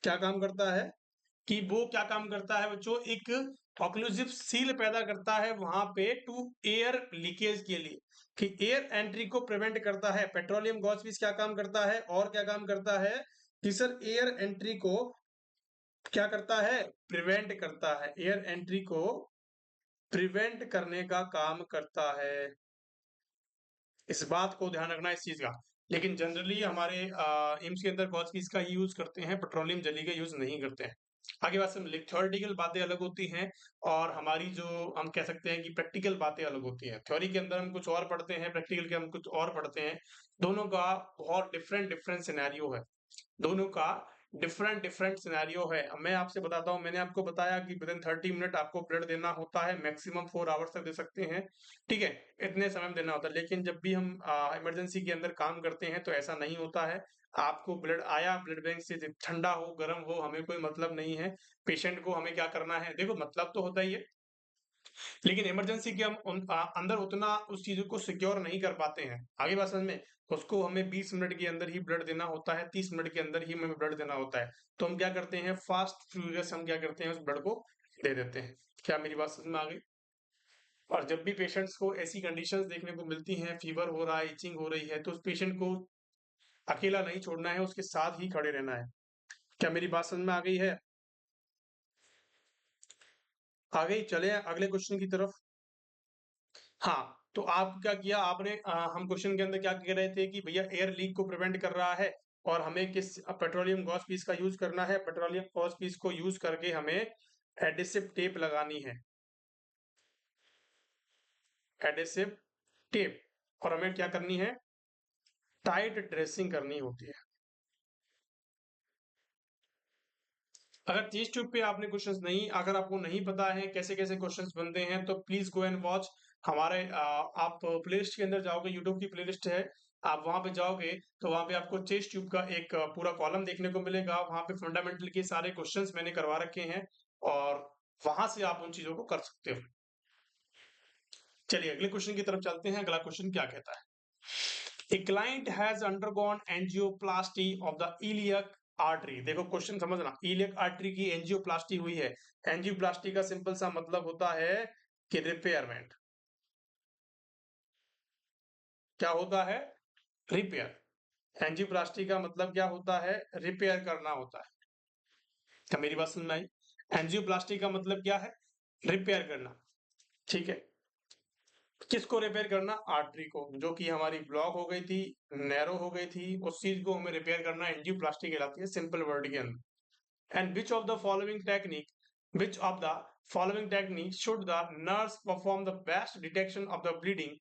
क्या काम करता है कि वो क्या काम करता है बच्चों, एक ऑक्लूसिव सील पैदा करता है वहां पे टू एयर लीकेज के लिए, कि एयर एंट्री को प्रिवेंट करता है। पेट्रोलियम गॉस पीस क्या काम करता है और क्या काम करता है कि सर एयर एंट्री को क्या करता है, प्रिवेंट करता है। एयर एंट्री को प्रिवेंट करने का काम करता है। इस बात को ध्यान रखना इस चीज का। लेकिन जनरली हमारे एम्स के अंदर गॉस पीस का ही यूज करते हैं, पेट्रोलियम जेली का यूज नहीं करते हैं। आगे बात से थ्योरेटिकल बातें अलग होती हैं और हमारी जो हम कह सकते हैं कि प्रैक्टिकल बातें अलग होती हैं। थ्योरी के अंदर हम कुछ और पढ़ते हैं, प्रैक्टिकल के हम कुछ और पढ़ते हैं। दोनों का बहुत डिफरेंट डिफरेंट सिनेरियो है, दोनों का डिफरेंट डिफरेंट सिनेरियो है। अब मैं आपसे बताता हूँ, मैंने आपको बताया कि विद इन 30 मिनट आपको ब्लड देना होता है, मैक्सिमम 4 आवर्स तक दे सकते हैं, ठीक है। इतने समय में देना होता है। लेकिन जब भी हम इमरजेंसी के अंदर काम करते हैं तो ऐसा नहीं होता है। आपको ब्लड आया ब्लड बैंक से, ठंडा हो गर्म हो हमें कोई मतलब नहीं है। पेशेंट को हमें क्या करना है, देखो मतलब तो होता ही है लेकिन इमरजेंसी के हम अंदर उतना उस चीज़ को सिक्योर नहीं कर पाते हैं। आगे बात समझ में? उसको हमें 20 मिनट के अंदर ही ब्लड देना होता है, 30 मिनट के अंदर ही हमें ब्लड देना होता है। तो हम क्या करते हैं, फास्ट फ्यूरियस हम क्या करते हैं, उस ब्लड को दे देते हैं। क्या मेरी बात समझ में आ गई? और जब भी पेशेंट्स को ऐसी कंडीशंस देखने को मिलती हैं, फीवर हो रहा है, इचिंग हो रही है, तो उस पेशेंट को अकेला नहीं छोड़ना है, उसके साथ ही खड़े रहना है। क्या मेरी बात समझ में आ गई है? आगे चले अगले क्वेश्चन की तरफ। हाँ, तो आप क्या किया आपने, हम क्वेश्चन के अंदर क्या कह रहे थे कि भैया एयर लीक को प्रिवेंट कर रहा है और हमें किस पेट्रोलियम गॉस पीस का यूज करना है। पेट्रोलियम गॉस पीस को यूज करके हमें एडिसिव टेप लगानी है, एडिसिव टेप। और हमें क्या करनी है, टाइट ड्रेसिंग करनी होती है। अगर टेस्ट ट्यूब पे आपने क्वेश्चंस नहीं, अगर आपको नहीं पता है कैसे कैसे क्वेश्चंस बनते हैं, तो प्लीज गो एंड वॉच हमारे आप प्लेलिस्ट के अंदर जाओगे, यूट्यूब की प्लेलिस्ट है, आप वहां पे जाओगे तो वहां पे आपको टेस्ट ट्यूब का एक पूरा कॉलम देखने को मिलेगा। वहां पे फंडामेंटल के सारे क्वेश्चंस मैंने करवा रखे हैं और वहां से आप उन चीजों को कर सकते हो। चलिए अगले क्वेश्चन की तरफ चलते हैं। अगला क्वेश्चन क्या कहता है, A client has undergone angioplasty of the iliac artery। देखो क्वेश्चन समझना, iliac artery की एंजियोप्लास्टी हुई है। एंजियोप्लास्टी का सिंपल सा मतलब होता है कि रिपेयरमेंट। क्या होता है, रिपेयर। एंजियोप्लास्टी का मतलब क्या होता है, रिपेयर करना होता है। क्या मेरी बात समझ में आई? एंजियोप्लास्टी का मतलब क्या है, रिपेयर करना। ठीक है, किसको रिपेयर करना, आर्टरी को, जो कि हमारी ब्लॉक हो गई थी, नैरो हो गई थी, उस चीज को हमें रिपेयर करना एंजियोप्लास्टी कहलाती है सिंपल वर्ड के अंदर। And which of the following technique, which of the following technique should the nurse perform the best detection of the bleeding।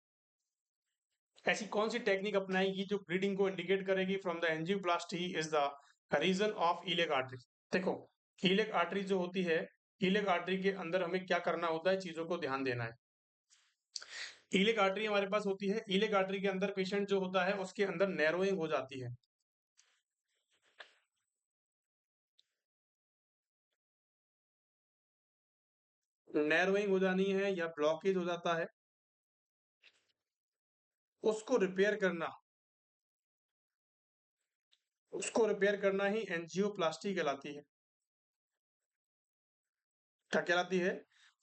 ऐसी कौन सी टेक्निक अपनाएगी जो ब्लीडिंग को इंडिकेट करेगी from the angioplasty is the reason of iliac artery. देखो iliac artery जो होती है, iliac artery के अंदर हमें क्या करना होता है, चीजों को ध्यान देना है। इलियक आर्टरी हमारे पास होती है, इलियक आर्टरी के अंदर पेशेंट जो होता है उसके अंदर नैरोइंग हो जाती है। नैरोइंग हो जानी है या ब्लॉकेज हो जाता है, उसको रिपेयर करना, उसको रिपेयर करना ही एंजियोप्लास्टी कहलाती है। क्या कहलाती है,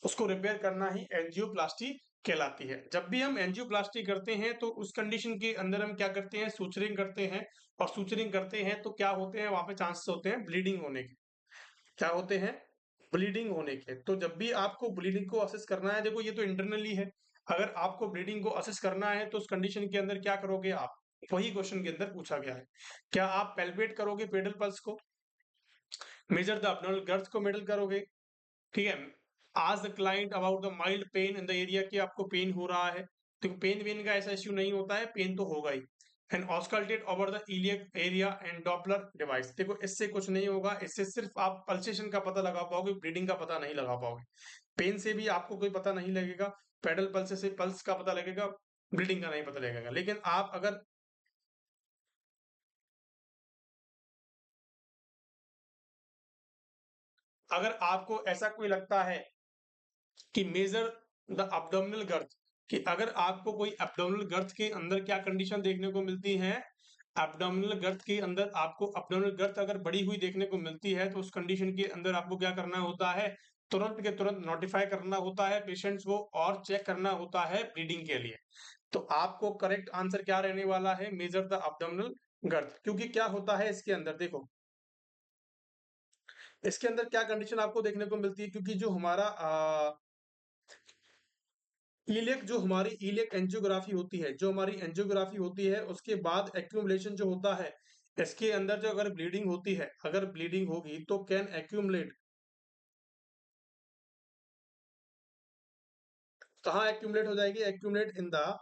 उसको रिपेयर करना ही एंजियोप्लास्टी कहलाती है। जब भी हम एंजियोप्लास्टी करते हैं तो उस कंडीशन के अंदर हम क्या करते हैं, सूचरिंग करते हैं। और सूचरिंग करते हैं तो क्या होते हैं, वहां पे चांसेस होते हैं ब्लीडिंग होने के। क्या होते हैं, ब्लीडिंग होने के। तो जब भी आपको ब्लीडिंग को असेस करना है, देखो ये तो इंटरनली है, अगर आपको ब्लीडिंग को असेस करना है तो उस कंडीशन के अंदर क्या करोगे आप, वही क्वेश्चन के अंदर पूछा गया है। क्या आप पेल्पेट करोगे पेडल पल्स को, मेजर द अपनल गर्थ को मेडल करोगे, ठीक है। आज the client about the mild pain in the area, कि आपको पेन हो रहा है, तो पेन वेन का ऐसा इश्यू नहीं होता है, पेन तो होगा ही। And auscultated over the iliac area and Doppler device, देखो इससे कुछ नहीं होगा, इससे सिर्फ आप पल्सेशन का पता लगा पाओगे, ब्लीडिंग का पता नहीं लगा पाओगे। पेन से भी आपको कोई पता नहीं लगेगा, पेडल पल्स से पल्स का पता लगेगा, ब्लीडिंग का नहीं पता लगेगा। लेकिन आप अगर आपको ऐसा कोई लगता है कि मेजर द abdominal गर्थ, कि अगर आपको कोई abdominal गर्थ के अंदर क्या कंडीशन देखने को मिलती है, abdominal गर्थ के अंदर आपको abdominal गर्थ अगर बढ़ी हुई देखने को मिलती है, तो उस कंडीशन के अंदर आपको क्या करना होता है, तुरंत के तुरंत नोटिफाई करना होता है पेशेंट्स को और चेक करना होता है ब्लीडिंग के लिए। तो आपको करेक्ट आंसर क्या रहने वाला है, मेजर द abdominal गर्थ। क्योंकि क्या होता है इसके अंदर, देखो इसके अंदर क्या कंडीशन आपको देखने को मिलती है, क्योंकि जो हमारा इलियक, जो हमारी इलियक एंजियोग्राफी होती है, जो हमारी एंजियोग्राफी होती है उसके बाद एक्यूमुलेशन जो होता है, इसके अंदर जो अगर ब्लीडिंग होती है, अगर ब्लीडिंग होगी तो कैन एक्यूमुलेट, कहाँ एक्यूमुलेट हो जाएगी, accumulate in the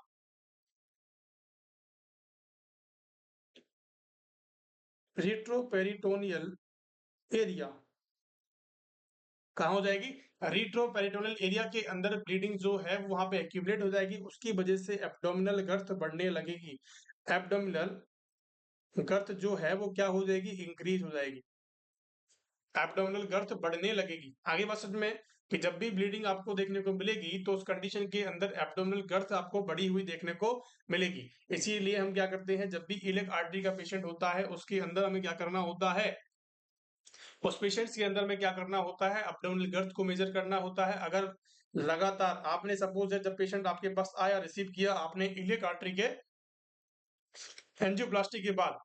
retroperitoneal area. कहाँ हो जाएगी, रिट्रोपेरिटोनियल एरिया के अंदर ब्लीडिंग जो है वो वहां पे एक्यूमुलेट हो जाएगी, उसकी वजह से एब्डोमिनल गर्थ बढ़ने लगेगी। एब्डोमिनल गर्थ जो है वो क्या हो जाएगी, इंक्रीज हो जाएगी, एब्डोमिनल गर्थ बढ़ने लगेगी। आगे बात समझ में, कि जब भी ब्लीडिंग आपको देखने को मिलेगी तो उस कंडीशन के अंदर एब्डोमिनल गर्थ आपको बढ़ी हुई देखने को मिलेगी। इसीलिए हम क्या करते हैं, जब भी ईलियक आर्टरी का पेशेंट होता है उसके अंदर हमें क्या करना होता है, उस पेशेंट्स के अंदर में क्या करना होता है, एब्डोमिनल गर्थ को मेजर करना होता है। अगर लगातार आपने सपोज है जब पेशेंट आपके पास आया, रिसीव किया आपने ईलियक आर्टरी के एंजियोप्लास्टी के बाद,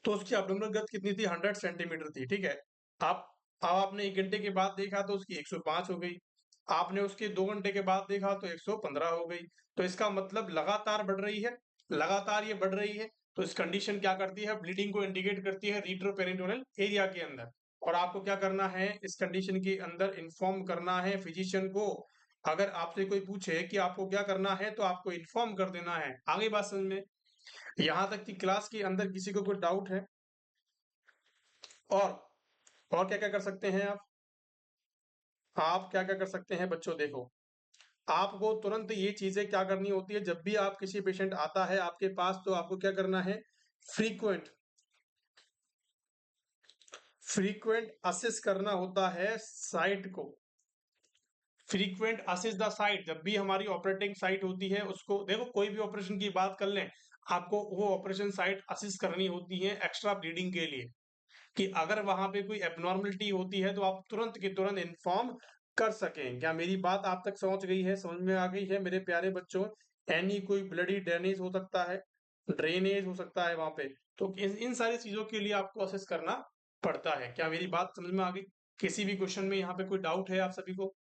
तो उसकी एब्डोमिनल गर्थ कितनी थी, 100 सेंटीमीटर थी, ठीक है। आप अब आपने 1 घंटे के बाद देखा तो उसकी 105 हो गई। आपने उसके 2 घंटे के बाद देखा तो 115 हो गई। तो इसका मतलब लगातार बढ़ रही है, लगातार ये बढ़ रही है। तो इस कंडीशन क्या करती है, ब्लीडिंग को इंडिकेट करती है रेट्रोपेरिटोनियल एरिया के अंदर। और आपको क्या करना है, इस कंडीशन के अंदर इन्फॉर्म करना है फिजिशियन को। अगर आपसे कोई पूछे कि आपको क्या करना है तो आपको इन्फॉर्म कर देना है। आगे बात समझ में? यहाँ तक कि क्लास के अंदर किसी को कोई डाउट है? और और क्या-क्या कर सकते हैं आप क्या-क्या कर सकते हैं बच्चों, देखो, आपको तुरंत ये चीज़ें क्या करनी होती है, जब भी आप किसी पेशेंट आता है आपके पास तो आपको क्या करना है, फ्रीक्वेंट फ्रीक्वेंट असेस करना होता है साइट को। फ्रीक्वेंट असेस द साइट, जब भी हमारी ऑपरेटिंग साइट होती है उसको देखो, कोई भी ऑपरेशन की बात कर लें, आपको वो ऑपरेशन साइट असेस करनी होती है एक्स्ट्रा ब्लीडिंग के लिए, कि अगर वहां पे कोई एब्नॉर्मलिटी होती है तो आप तुरंत की तुरंत इन्फॉर्म कर सकें। क्या मेरी बात आप तक समझ गई है, समझ में आ गई है मेरे प्यारे बच्चों? एनी कोई ब्लडी ड्रेनेज हो सकता है, ड्रेनेज हो सकता है वहां पे, तो इन सारी चीजों के लिए आपको असेस करना पड़ता है। क्या मेरी बात समझ में आ गई? किसी भी क्वेश्चन में यहाँ पे कोई डाउट है आप सभी को?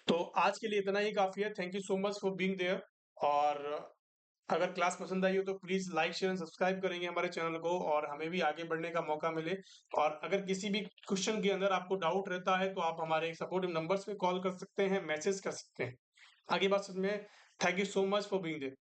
तो आज के लिए इतना ही काफी है। Thank you so much for being there. और अगर क्लास पसंद आई हो तो please like share and subscribe करेंगे हमारे चैनल को, और हमें भी आगे बढ़ने का मौका मिले। और अगर किसी भी क्वेश्चन के अंदर आपको डाउट रहता है तो आप हमारे सपोर्टिव नंबर्स पे कॉल कर सकते हैं, मैसेज कर सकते हैं। आगे बात में, thank you so much for being there.